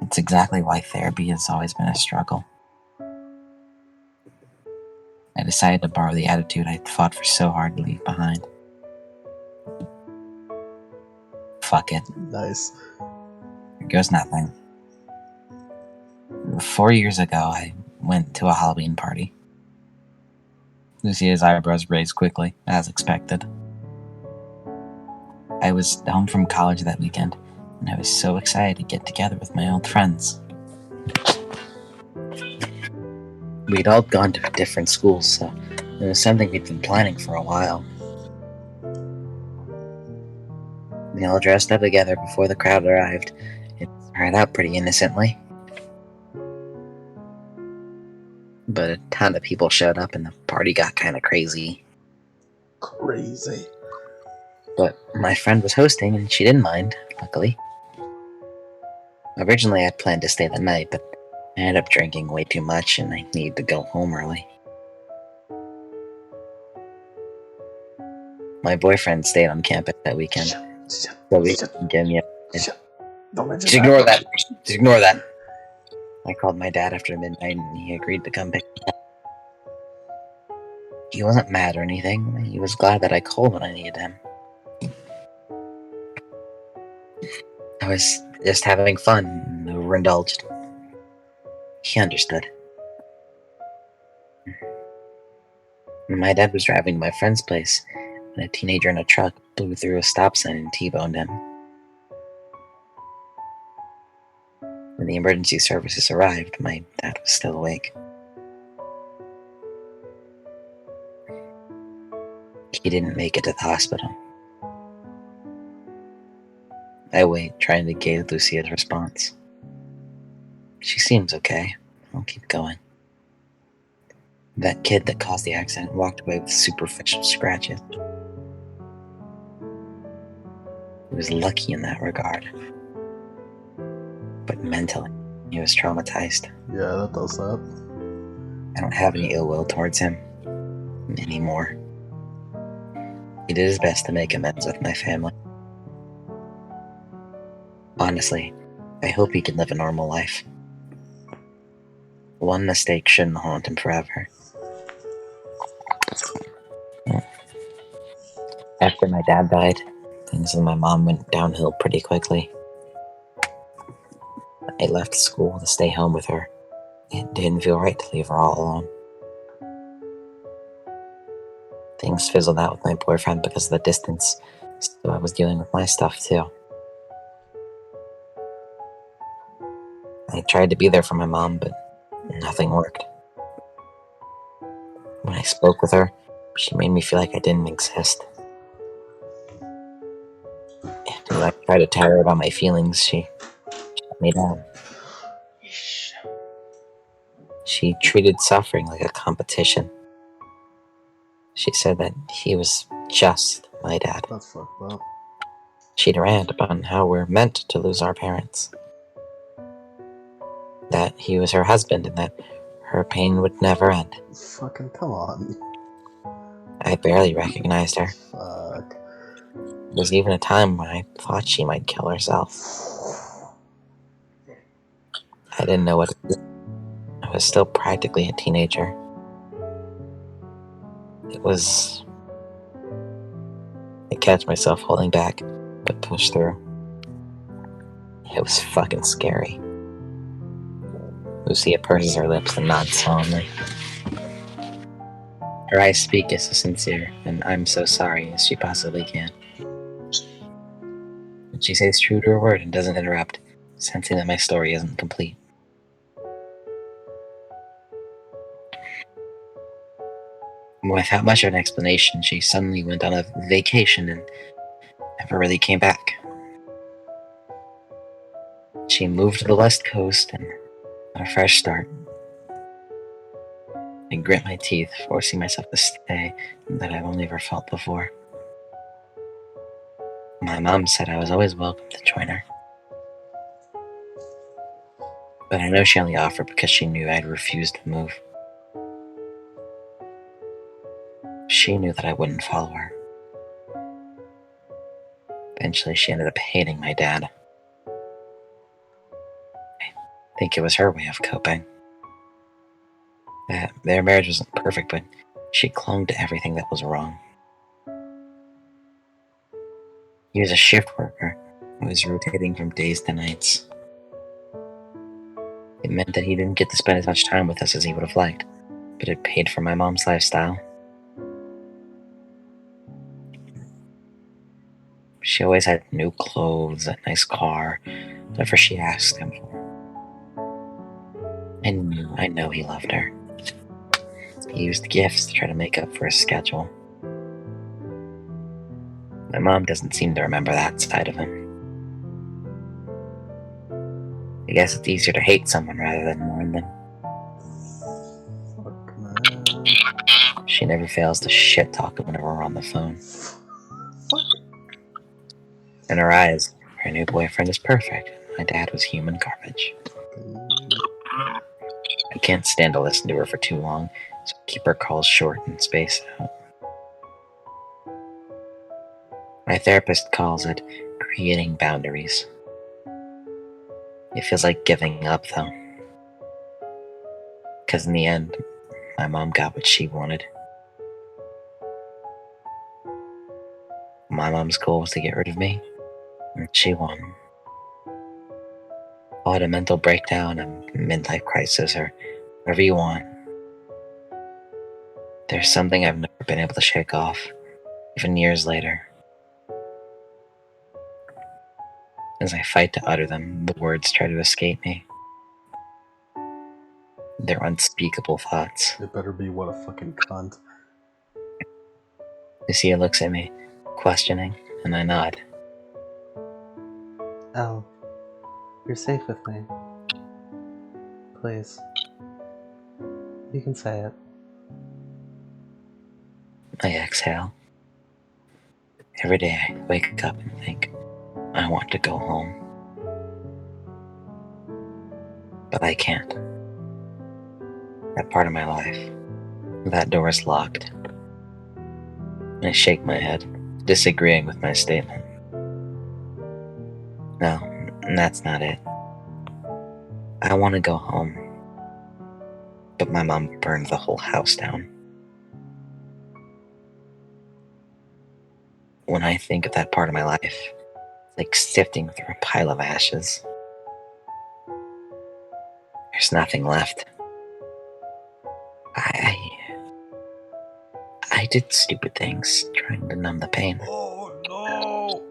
It's exactly why therapy has always been a struggle. I decided to borrow the attitude I fought for so hard to leave behind. Fuck it. Nice. Here goes nothing. 4 years ago, I went to a Halloween party. Lucia's eyebrows raised quickly, as expected. I was home from college that weekend, and I was so excited to get together with my old friends. We'd all gone to different schools, so it was something we'd been planning for a while. We all dressed up together before the crowd arrived. It started out pretty innocently. But a ton of people showed up and the party got kind of crazy. Crazy. But my friend was hosting and she didn't mind, luckily. Originally I'd planned to stay the night, but I ended up drinking way too much and I needed to go home early. My boyfriend stayed on campus that weekend, so we could get me up. Don't mention Just ignore that. Just ignore that. I called my dad after midnight and he agreed to come pick me up. He wasn't mad or anything. He was glad that I called when I needed him. I was just having fun and overindulged. He understood. My dad was driving to my friend's place when a teenager in a truck blew through a stop sign and T-boned him. When the emergency services arrived, my dad was still awake. He didn't make it to the hospital. I wait, trying to gauge Lucia's response. She seems okay. I'll keep going. That kid that caused the accident walked away with superficial scratches. He was lucky in that regard. But mentally, he was traumatized. Yeah, that does that. I don't have any ill will towards him anymore. He did his best to make amends with my family. Honestly, I hope he can live a normal life. One mistake shouldn't haunt him forever. After my dad died, things with my mom went downhill pretty quickly. I left school to stay home with her. It didn't feel right to leave her all alone. Things fizzled out with my boyfriend because of the distance, so I was dealing with my stuff too. I tried to be there for my mom, but nothing worked. When I spoke with her, she made me feel like I didn't exist. And when I tried to tell her about my feelings, she shut me down. She treated suffering like a competition. She said that he was just my dad. That's fucked up. She'd rant about how we're meant to lose our parents. That he was her husband and that her pain would never end. Fucking come on. I barely recognized her. Fuck. There was even a time when I thought she might kill herself. I didn't know what to do. I was still practically a teenager. I catch myself holding back, but pushed through. It was fucking scary. Lucia purses her lips and nods solemnly. Her eyes speak as sincere, and I'm so sorry as she possibly can. But she stays true to her word and doesn't interrupt, sensing that my story isn't complete. Without much of an explanation, she suddenly went on a vacation and never really came back. She moved to the West Coast and a fresh start. I grit my teeth, forcing myself to stay that I've only ever felt before. My mom said I was always welcome to join her. But I know she only offered because she knew I'd refused to move. She knew that I wouldn't follow her. Eventually, she ended up hating my dad. I think it was her way of coping. Their marriage wasn't perfect, but she clung to everything that was wrong. He was a shift worker who was rotating from days to nights. It meant that he didn't get to spend as much time with us as he would have liked, but it paid for my mom's lifestyle. She always had new clothes, a nice car, whatever she asked him for. I know he loved her. He used gifts to try to make up for his schedule. My mom doesn't seem to remember that side of him. I guess it's easier to hate someone rather than mourn them. Fuck, man. She never fails to shit talk whenever we're on the phone. Fuck. In her eyes, her new boyfriend is perfect. My dad was human garbage. I can't stand to listen to her for too long, so I keep her calls short and spaced out. My therapist calls it creating boundaries. It feels like giving up, though. Because in the end, my mom got what she wanted. My mom's goal was to get rid of me, and she won. Call it a mental breakdown, a midlife crisis, or whatever you want. There's something I've never been able to shake off, even years later. As I fight to utter them, the words try to escape me. They're unspeakable thoughts. It better be what a fucking cunt. Lucia looks at me, questioning, and I nod. Oh, you're safe with me. Please. You can say it. I exhale. Every day I wake up and think, I want to go home. But I can't. That part of my life, that door is locked. I shake my head, disagreeing with my statement. No, that's not it. I want to go home. But my mom burned the whole house down. When I think of that part of my life, it's like sifting through a pile of ashes. There's nothing left. I did stupid things, trying to numb the pain. Oh no!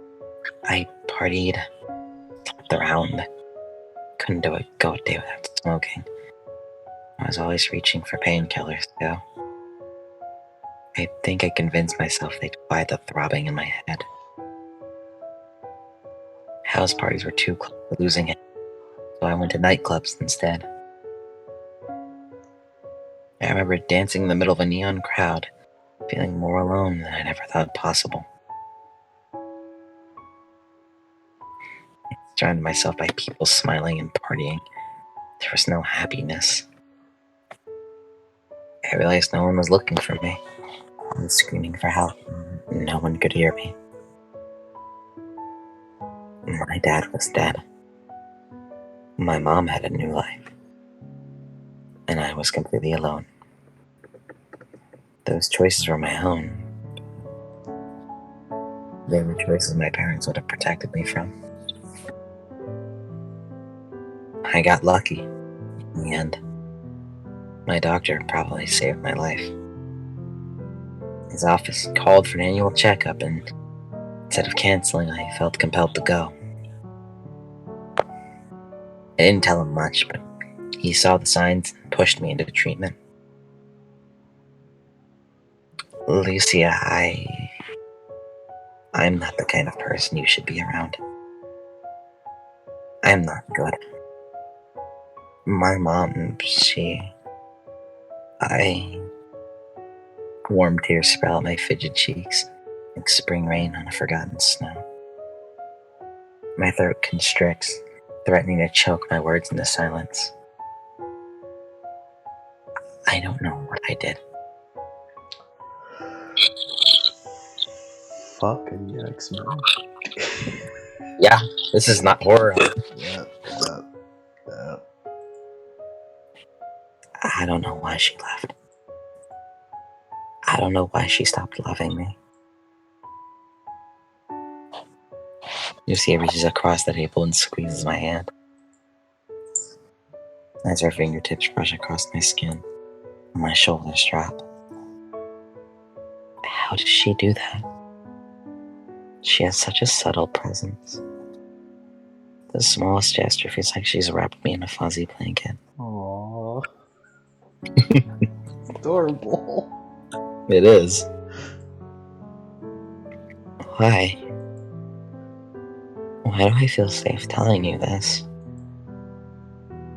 I partied, slept around, couldn't go a day without smoking. I was always reaching for painkillers, too. I think I convinced myself they'd quiet the throbbing in my head. House parties were too close to losing it, so I went to nightclubs instead. I remember dancing in the middle of a neon crowd, feeling more alone than I'd ever thought possible. Surrounded myself by people smiling and partying. There was no happiness. I realized no one was looking for me. I was screaming for help. No one could hear me. My dad was dead. My mom had a new life. And I was completely alone. Those choices were my own. They were choices my parents would have protected me from. I got lucky. In the end, my doctor probably saved my life. His office called for an annual checkup, and instead of canceling, I felt compelled to go. I didn't tell him much, but he saw the signs and pushed me into treatment. Lucia, I'm not the kind of person you should be around. I'm not good. My mom, warm tears sprout out my fidget cheeks, like spring rain on a forgotten snow. My throat constricts, threatening to choke my words into silence. I don't know what I did. Fucking yikes, man. Yeah, this is not horror. Yeah. I don't know why she left. I don't know why she stopped loving me. Lucia reaches across the table and squeezes my hand. As her fingertips brush across my skin, my shoulders drop. How does she do that? She has such a subtle presence. The smallest gesture feels like she's wrapped me in a fuzzy blanket. Aww. adorable. It is. Why? Why do I feel safe telling you this?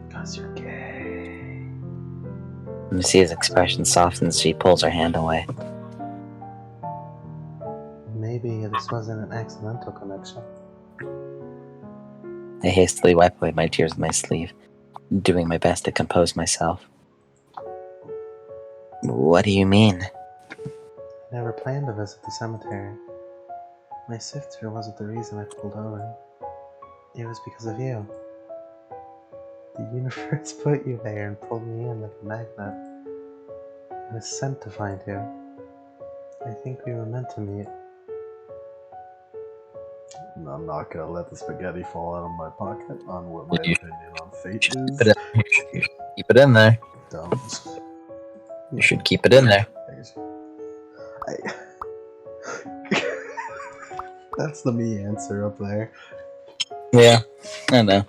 Because you're gay. Lucia's expression softens. She pulls her hand away. Maybe this wasn't an accidental connection. I hastily wipe away my tears with my sleeve, doing my best to compose myself. What do you mean? I never planned to visit the cemetery. My sister wasn't the reason I pulled over. It was because of you. The universe put you there and pulled me in like a magnet. I was sent to find you. I think we were meant to meet. I'm not gonna let the spaghetti fall out of my pocket on what my You opinion on fate should is. keep it in there. Dumb. You should keep it in there. That's the me answer up there. Yeah, I know.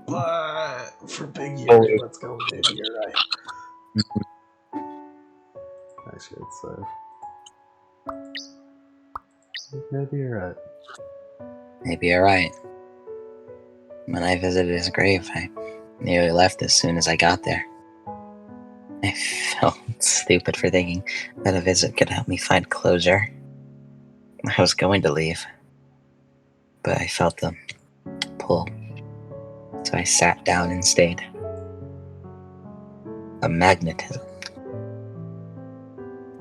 But for Big Yuri, let's go. Maybe you're right. Actually, it's safe. Maybe you're right. Maybe you're right. When I visited his grave, I nearly left as soon as I got there. I felt stupid for thinking that a visit could help me find closure. I was going to leave, but I felt the pull, so I sat down and stayed. A magnetism.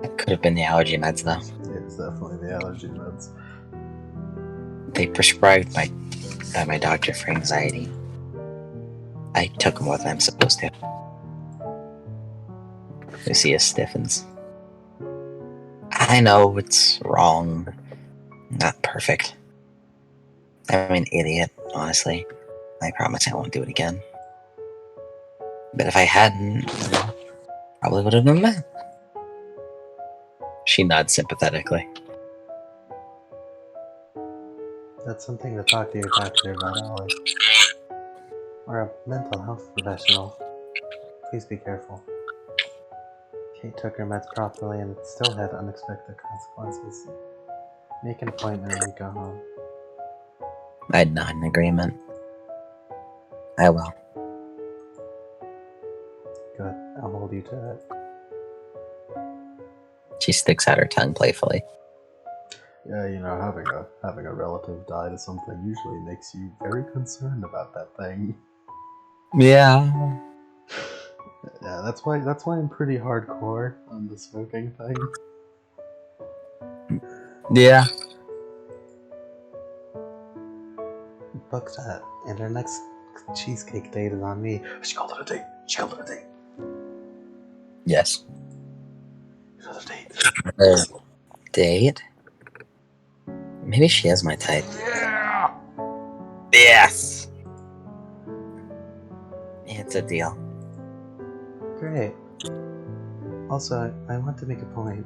That could have been the allergy meds, though. It's definitely the allergy meds. They prescribed by my doctor for anxiety. I took more than I'm supposed to. Lucia stiffens. I know it's wrong. Not perfect. I'm an idiot, honestly. I promise I won't do it again. But if I hadn't, probably would have been mad. She nods sympathetically. That's something to talk to your doctor about, Ollie. Or a mental health professional. Please be careful. Kate took her meds properly and it still had unexpected consequences. Make an appointment when you go home. I'd nod in agreement. I will. Good. I'll hold you to it. She sticks out her tongue playfully. Yeah, you know, having a relative die to something usually makes you very concerned about that thing. Yeah. Yeah, that's why I'm pretty hardcore on the smoking thing. Yeah. Book that, and our next cheesecake date is on me. She called it a date. Yes. Another date. Date? Maybe she is my type. Yeah! Yes! It's a deal. Great. Also, I want to make a point.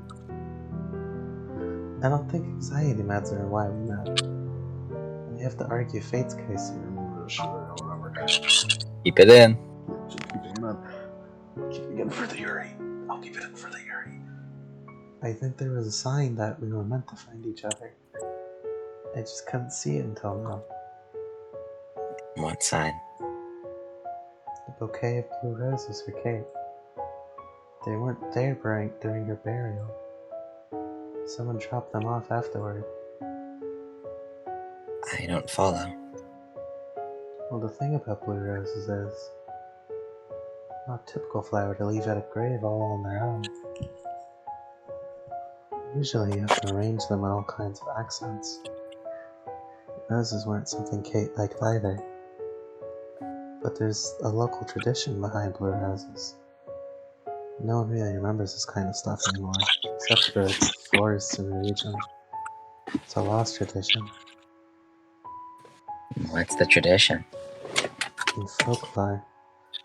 I don't think anxiety meds are why we met. We have to argue Fate's case here. Sure, whatever. Keep it in. Just keeping it up. Keeping it for the Yuri. I'll keep it in for the Yuri. I think there was a sign that we were meant to find each other. I just couldn't see it until now. What sign? The bouquet of blue roses for Kate. They weren't there during her burial. Someone dropped them off afterward. I don't follow. Well, the thing about blue roses is, not a typical flower to leave at a grave all on their own. Usually you have to arrange them in all kinds of accents. Roses weren't something Kate liked either. But there's a local tradition behind blue roses. No one really remembers this kind of stuff anymore, except for florists in the region. It's a lost tradition. What's the tradition? In folklore,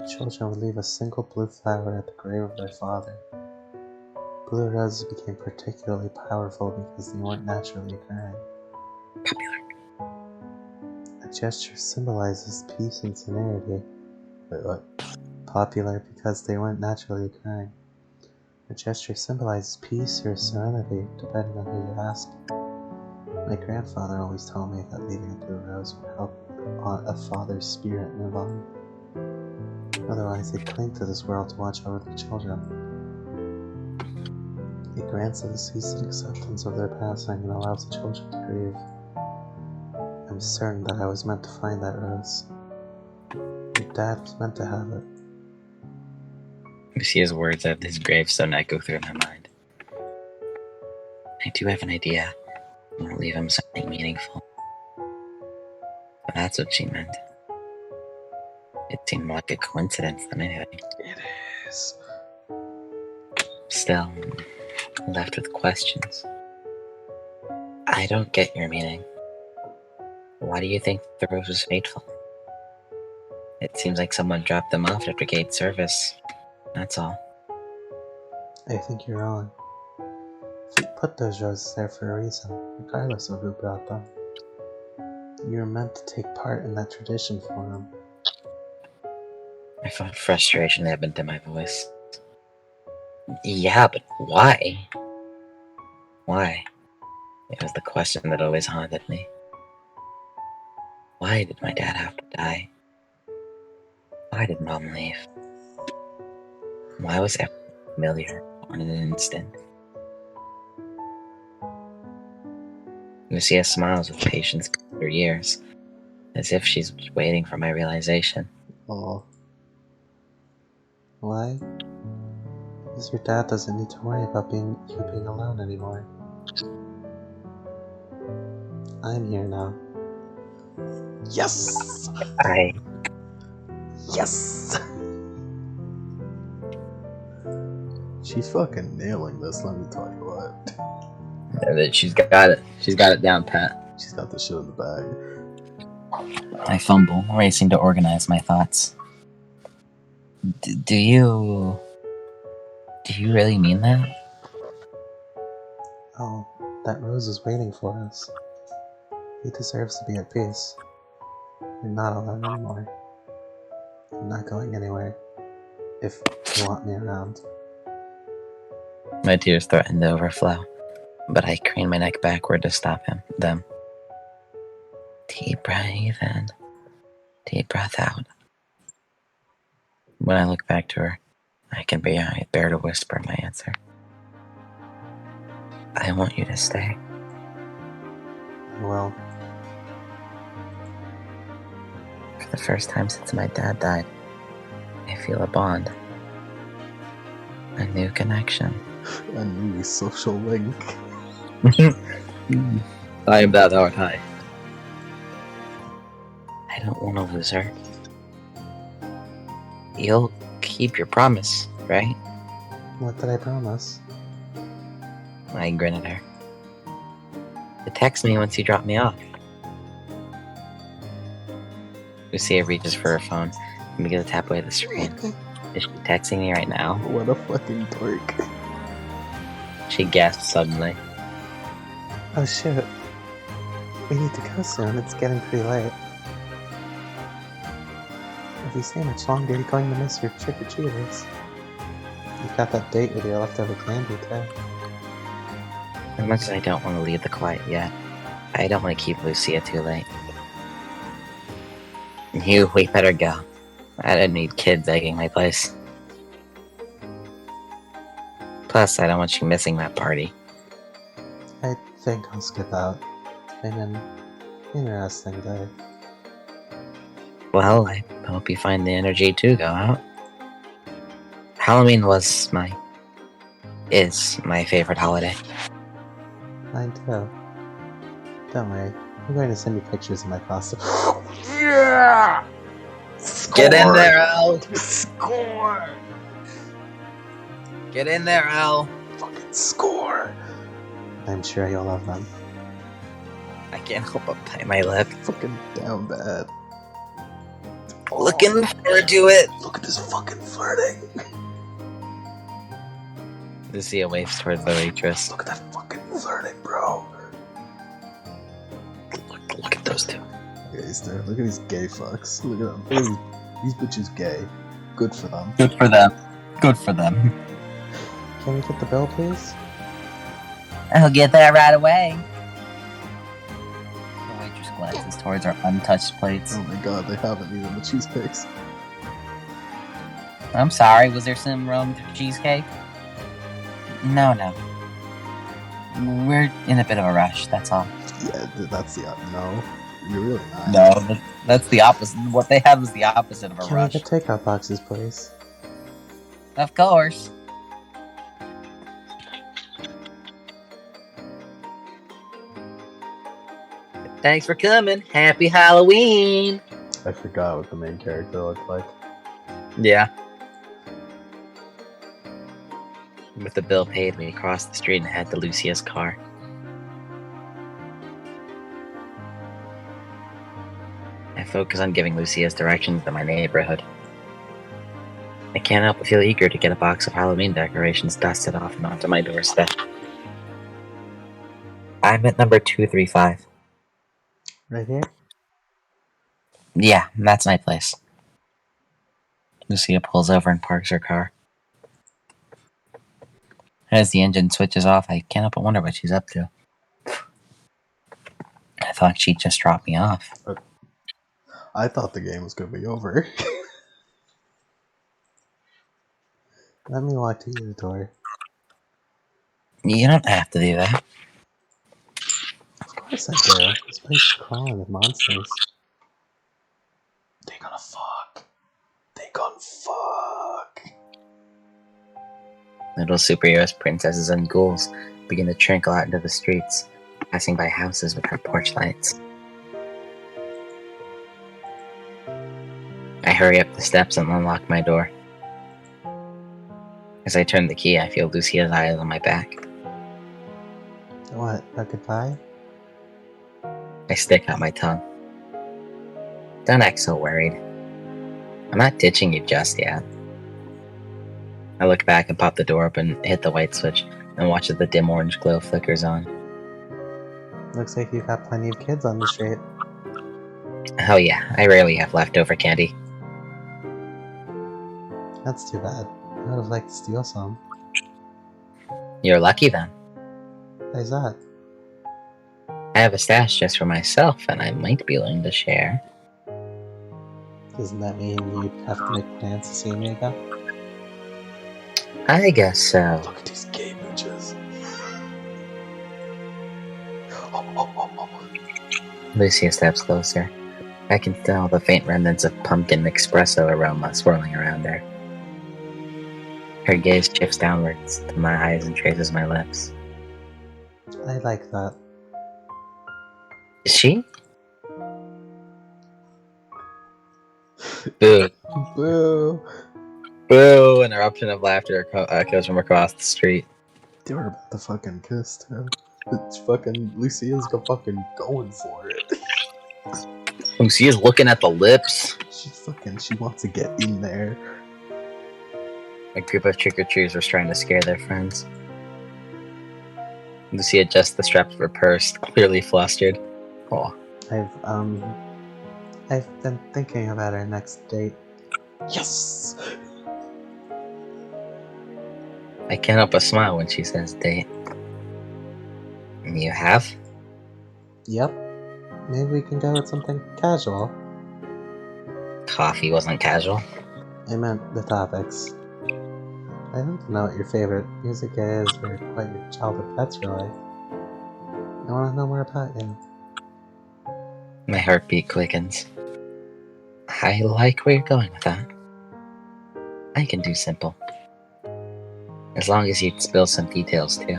children would leave a single blue flower at the grave of their father. Blue roses became particularly powerful because they weren't naturally occurring. Popular. The gesture symbolizes peace and serenity. Wait, what? popular because they weren't naturally occurring. The gesture symbolizes peace or serenity, depending on who you ask. My grandfather always told me that leaving a blue rose would help a father's spirit move on. Otherwise, they'd cling to this world to watch over their children. It grants a ceasing acceptance of their passing and allows the children to grieve. I'm certain that I was meant to find that rose. Your dad was meant to have it. Lucia's words at his gravestone echo through my mind. I do have an idea. I'm gonna leave him something meaningful. But that's what she meant. It seemed more like a coincidence than anything. It is. Still, I'm left with questions. I don't get your meaning. Why do you think the rose was fateful? It seems like someone dropped them off after gate service. That's all. I think you're wrong. Fate put those roses there for a reason, regardless of who brought them. You were meant to take part in that tradition for them. I felt frustration evident in my voice. Yeah, but why? Why? It was the question that always haunted me. Why did my dad have to die? Why did Mom leave? Why was everything familiar in an instant? Lucia smiles with patience after years, as if she's waiting for my realization. Oh. Why? Because your dad doesn't need to worry about you being alone anymore. I'm here now. Yes! Yes! She's fucking nailing this, let me tell you what. She's got it. She's got it down pat. She's got the shit in the bag. I fumble, racing to organize my thoughts. Do you really mean that? Oh, that rose is waiting for us. He deserves to be at peace. You're not alone anymore. I'm not going anywhere. If you want me around. My tears threatened to overflow, but I craned my neck backward to stop them. Deep breath in, deep breath out. When I look back to her, I can bear to whisper my answer. I want you to stay. Well, For the first time since my dad died, I feel a bond. A new connection. a new social link. I am that hard high. I don't want to lose her. You'll keep your promise, right? What did I promise? I grin at her. To text me once you drop me off. Lucia reaches for her phone and begins to tap away the screen. Is she texting me right now? What a fucking dork. She gasps suddenly. Oh shit. We need to go soon, it's getting pretty late. If we stay much longer, you're going to miss your trick-or-treaters. You've got that date with your leftover candy, too. As much as I don't want to leave the quiet yet, I don't want to keep Lucia too late. We better go. I don't need kids egging my place. Plus, I don't want you missing that party. I think I'll skip out. It's been an interesting day. Well, I hope you find the energy to go out. Halloween is my favorite holiday. Mine too. Don't worry, I'm going to send you pictures of my costume. Yeah! Score! Get in there, Al! Score! Get in there, Al! Fucking score! I'm sure you'll love them. I can't help but bite my lip. Fucking down bad. Looking forward to it. Look at this fucking flirting. Lucia waves towards the waitress. Look at that fucking flirting, bro. Look at those two. Okay, look at these gay fucks. Look at them. These bitches gay. Good for them. Good for them. Good for them. Can we get the bill, please? I'll get that right away. The waitress glances towards our untouched plates. Oh my god, they haven't eaten the cheesecakes. I'm sorry, was there some wrong with the cheesecake? No. We're in a bit of a rush, that's all. Yeah, that's the no. You're really not. No, that's the opposite. What they have is the opposite of a Can rush. we get takeout boxes, please? Of course. Thanks for coming. Happy Halloween. I forgot what the main character looked like. Yeah. With the bill paid, we crossed the street and head to Lucia's car. I focus on giving Lucia's directions to my neighborhood. I can't help but feel eager to get a box of Halloween decorations dusted off and onto my doorstep. I'm at number 235. Right here? Yeah, that's my place. Lucia pulls over and parks her car. As the engine switches off, I can't help but wonder what she's up to. I thought she'd just drop me off. I thought the game was gonna be over. Let me walk to your door. You don't have to do that. Of course I do. This place is crawling with monsters. They gonna fuck. They gonna fuck. Little superheroes, princesses, and ghouls begin to trickle out into the streets, passing by houses with their porch lights. I hurry up the steps and unlock my door. As I turn the key, I feel Lucia's eyes on my back. What? A goodbye? I stick out my tongue. Don't act so worried. I'm not ditching you just yet. I look back and pop the door open, hit the white switch, and watch as the dim orange glow flickers on. Looks like you've got plenty of kids on the street. Oh yeah, I rarely have leftover candy. That's too bad. I would have liked to steal some. You're lucky then. Why's that? I have a stash just for myself, and I might be willing to share. Doesn't that mean you'd have to make plans to see me again? I guess so. Look at these gay bitches. Lucia steps closer. I can feel the faint remnants of pumpkin espresso aroma swirling around her. Her gaze shifts downwards to my eyes and traces my lips. I like that. Is she? Boo. Boo! Boo! An eruption of laughter echoes from across the street. They were about to fucking kiss too. It's fucking Lucia's fucking going for it. Lucia's looking at the lips. She wants to get in there. A group of trick-or-treaters was trying to scare their friends. Lucia adjusts the straps of her purse, clearly flustered. Oh. I've been thinking about our next date. Yes! I can't help but smile when she says date. And you have? Yep. Maybe we can go with something casual. Coffee wasn't casual. I meant the topics. I don't know what your favorite music is or what your childhood pets were like. I want to know more about you. My heartbeat quickens. I like where you're going with that. I can do simple. As long as you spill some details too.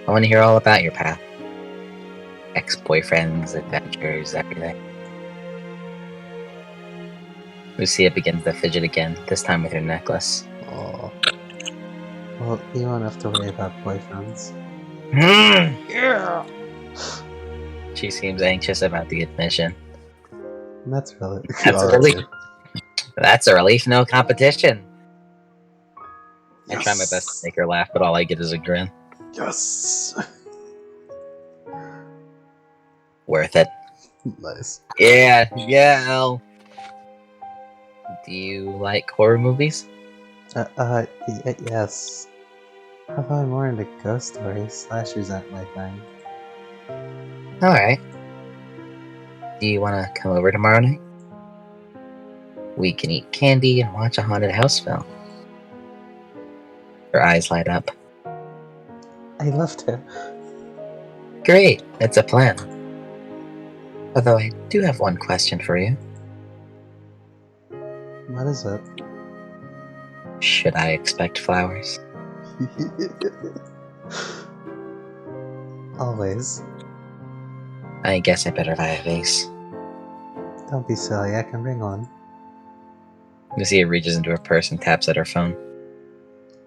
I want to hear all about your path. Ex-boyfriends, adventures, everything. Lucia begins to fidget again, this time with her necklace. Oh. Well, you won't have to worry about boyfriends. Yeah! She seems anxious about the admission. That's really... That's a relief. That's a relief, no competition. Yes. I try my best to make her laugh, but all I get is a grin. Yes! Worth it. Nice. Yeah, Elle. Do you like horror movies? Yes. Although I'm more into ghost stories, slashers aren't my thing. Alright. Do you want to come over tomorrow night? We can eat candy and watch a haunted house film. Her eyes light up. I love to. Great, it's a plan. Although I do have one question for you. What is it? Should I expect flowers? Always. I guess I better buy a vase. Don't be silly, I can bring one. Lucia reaches into her purse and taps at her phone.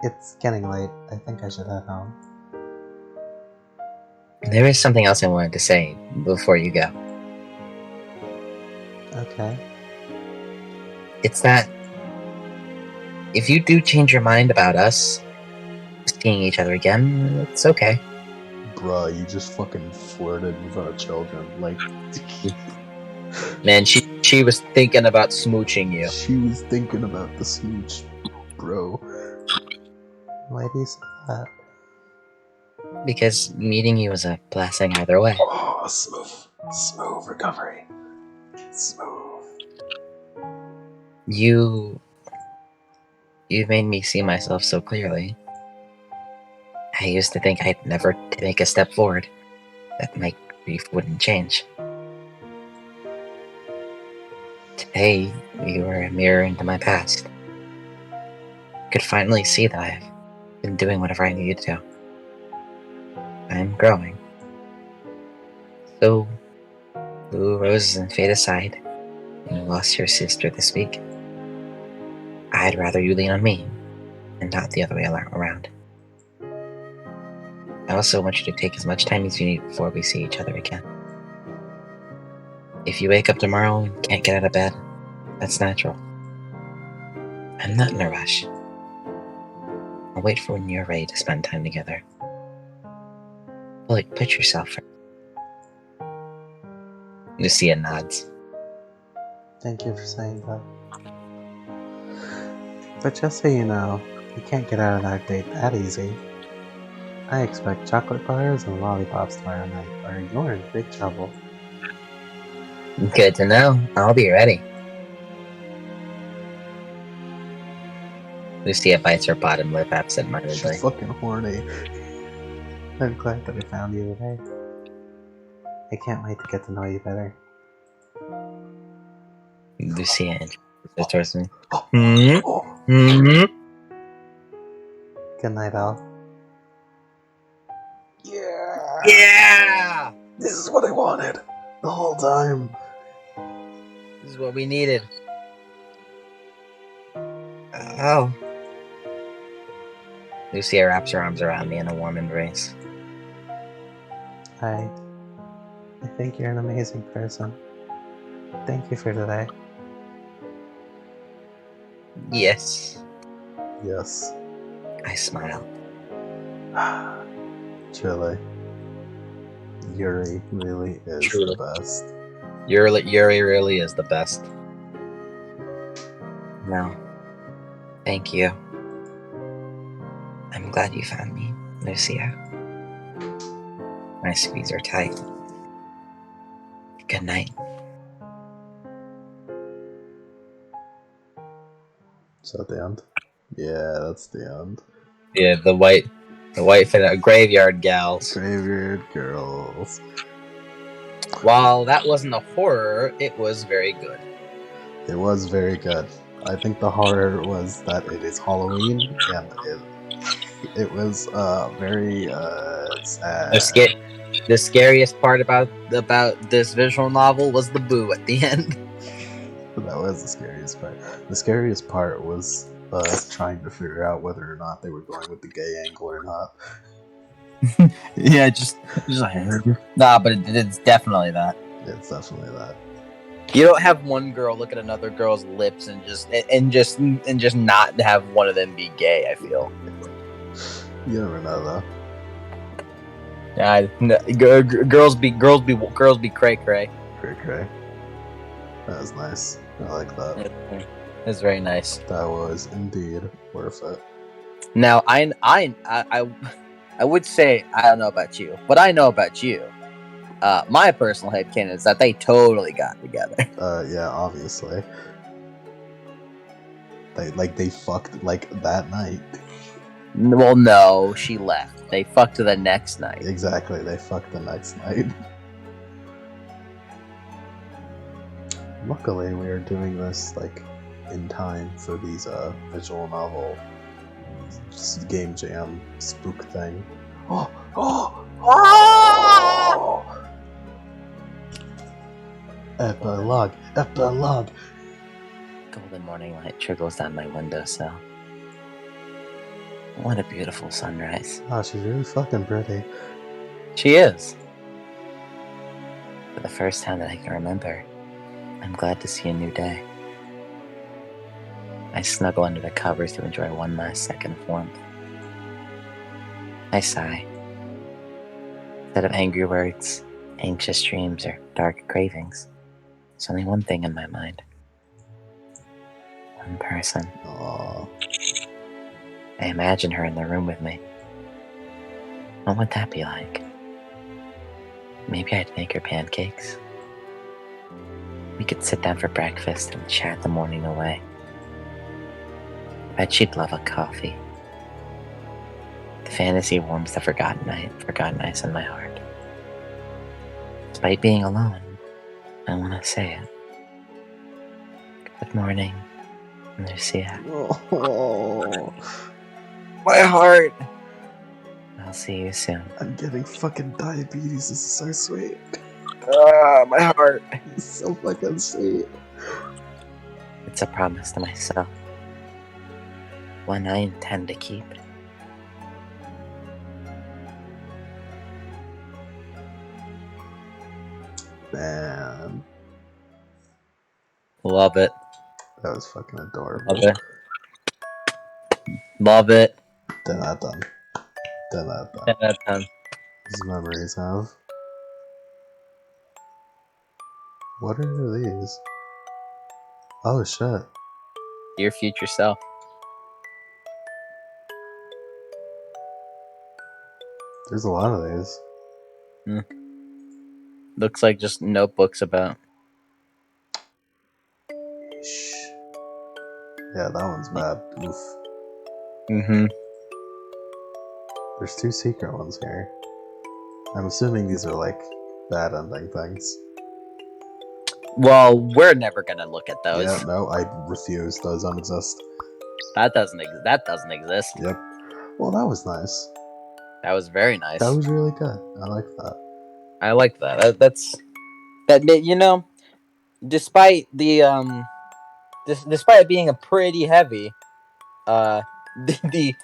It's getting late. I think I should head home. There is something else I wanted to say before you go. Okay. It's that if you do change your mind about us seeing each other again, it's okay. Bruh, you just fucking flirted with our children. Like, Man, she was thinking about smooching you. she was thinking about the smooch, bro. Why do you say that? Because meeting you was a blessing either way. Oh, smooth recovery. Smooth. You've made me see myself so clearly. I used to think I'd never take a step forward, that my grief wouldn't change. Today, you were a mirror into my past. I could finally see that I've been doing whatever I needed to. I'm growing. So, blue roses and fade aside. You lost your sister this week. I'd rather you lean on me, and not the other way around. I also want you to take as much time as you need before we see each other again. If you wake up tomorrow and can't get out of bed, that's natural. I'm not in a rush. I'll wait for when you're ready to spend time together. Like, put yourself first. Lucia nods. Thank you for saying that. But just so you know, you can't get out of that date that easy. I expect chocolate bars and lollipops tomorrow night, or you're in big trouble. Good to know. I'll be ready. Lucia bites her bottom lip absentmindedly. She's fucking horny. I'm glad that I found you today. I can't wait to get to know you better. Lucia introduces towards me. Good night, Al. Yeah! This is what I wanted the whole time. This is what we needed. Oh. Lucia wraps her arms around me in a warm embrace. I think you're an amazing person. Thank you for today. Yes. Yes. I smile. Truly. Yuri really is Truly. the best. Yuri really is the best. No. Thank you. I'm glad you found me, Lucia. I squeeze her tight. Good night. Is that the end? Yeah, that's the end. Yeah, the white graveyard gals. Graveyard girls. While that wasn't a horror, it was very good. It was very good. I think the horror was that it is Halloween, and it was very sad. The scariest part about this visual novel was the boo at the end. That was the scariest part. The scariest part was us trying to figure out whether or not they were going with the gay angle or not. Yeah, just like nah, but it's definitely that. It's definitely that. You don't have one girl look at another girl's lips and just not have one of them be gay. I feel. You never know though. Yeah, girls be cray cray. Cray cray. That was nice. I like that. was very nice. That was indeed worth it. Now, I would say, I don't know about you, but I know about you. My personal headcanon is that they totally got together. Yeah, obviously. They fucked like that night. Well, no, she left. They fucked the next night. Exactly, they fucked the next night. Luckily, we are doing this like in time for these visual novel game jam spook thing. Oh! Epilogue! Golden morning light trickles down my windowsill. What a beautiful sunrise. Oh, she's really fucking pretty. She is. For the first time that I can remember, I'm glad to see a new day. I snuggle under the covers to enjoy one last second of warmth. I sigh. Instead of angry words, anxious dreams, or dark cravings, there's only one thing in my mind. One person. Aww. I imagine her in the room with me. What would that be like? Maybe I'd make her pancakes. We could sit down for breakfast and chat the morning away. I bet she'd love a coffee. The fantasy warms the forgotten ice in my heart. Despite being alone, I want to say it. Good morning, Lucia. Oh, My heart! I'll see you soon. I'm getting fucking diabetes. This is so sweet. My heart. It's so fucking sweet. It's a promise to myself. One I intend to keep. Man, Love it. that was fucking adorable. Love it. Love it. Done that done. These memories have. What are these? Oh shit. Your future self. There's a lot of these. Looks like just notebooks about. Shh. Yeah, that one's bad. Oof. Mm-hmm. There's 2 secret ones here. I'm assuming these are like bad ending things. Well, we're never gonna look at those. Yeah, no, I refuse. Those don't exist. That doesn't exist. Yep. Well, that was nice. That was very nice. That was really good. I like that. I like that. That despite the despite it being a pretty heavy, the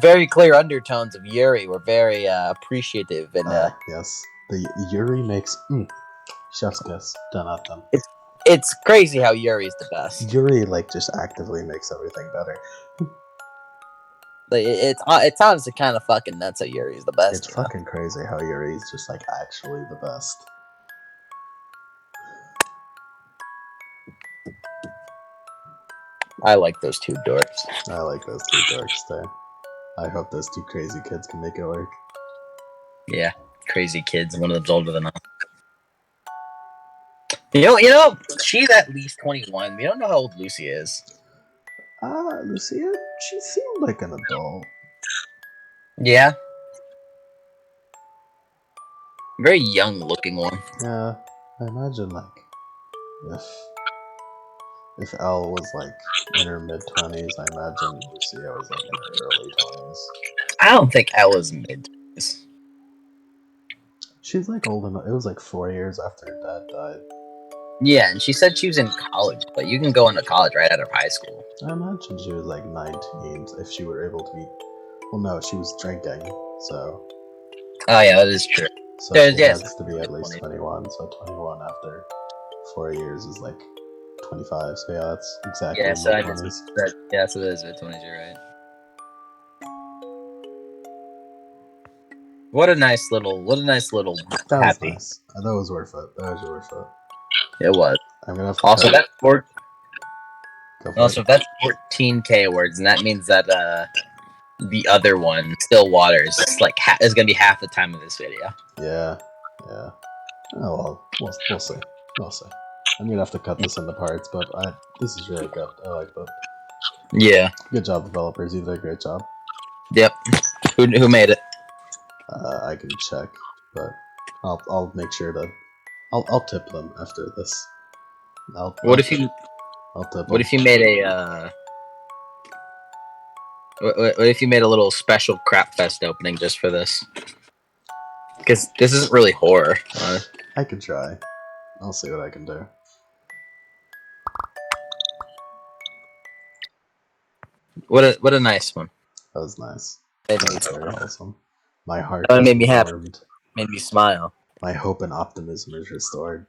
very clear undertones of Yuri were very appreciative and yes, the Yuri makes chef's kiss. Done. it's crazy how Yuri's the best. Yuri just actively makes everything better. Like it's honestly kind of fucking nuts how Yuri's the best. It's fucking crazy how Yuri's just actually the best. I like those 2 dorks. I like those 2 dorks too. I hope those 2 crazy kids can make it work. Yeah, crazy kids. One of them's older than us. You know, she's at least 21. We don't know how old Lucy is. Lucia, she seemed like an adult. Yeah. Very young looking one. Yeah, I imagine if Elle was in her mid-20s, I imagine Lucia was in her early 20s. I don't think Ella's mid. She's old enough. It was 4 years after her dad died. Yeah, and she said she was in college, but you can go into college right out of high school. I imagine she was 19 if she were able to be. Well, no, she was drinking, so. Oh yeah, that is true. So she has to be at least 21. So 21 after 4 years is 25. So yeah, that's exactly. Yeah, so mid-20s. so that is mid-20s. You're right. What a nice little. That happy. was nice. That was worth it. It was. I'm gonna have to Also, that Go for Also, it. if that's 14K words, and that means that the other one, Still Waters, is gonna be half the time of this video. Yeah. Oh well, we'll see. We'll see. I'm gonna have to cut this into parts, but this is really good. I like that. Yeah. Good job, developers. You did a great job. Yep. Who made it? I can check, but I'll make sure to I'll tip them after this. I'll tip What them. if you made a what if you made a little special Crapfest opening just for this? Because this isn't really horror. I can try. I'll see what I can do. What a nice one. That was nice. Made That me was very smile. wholesome. My heart That is made me happy. warmed. Made me smile. My hope and optimism is restored.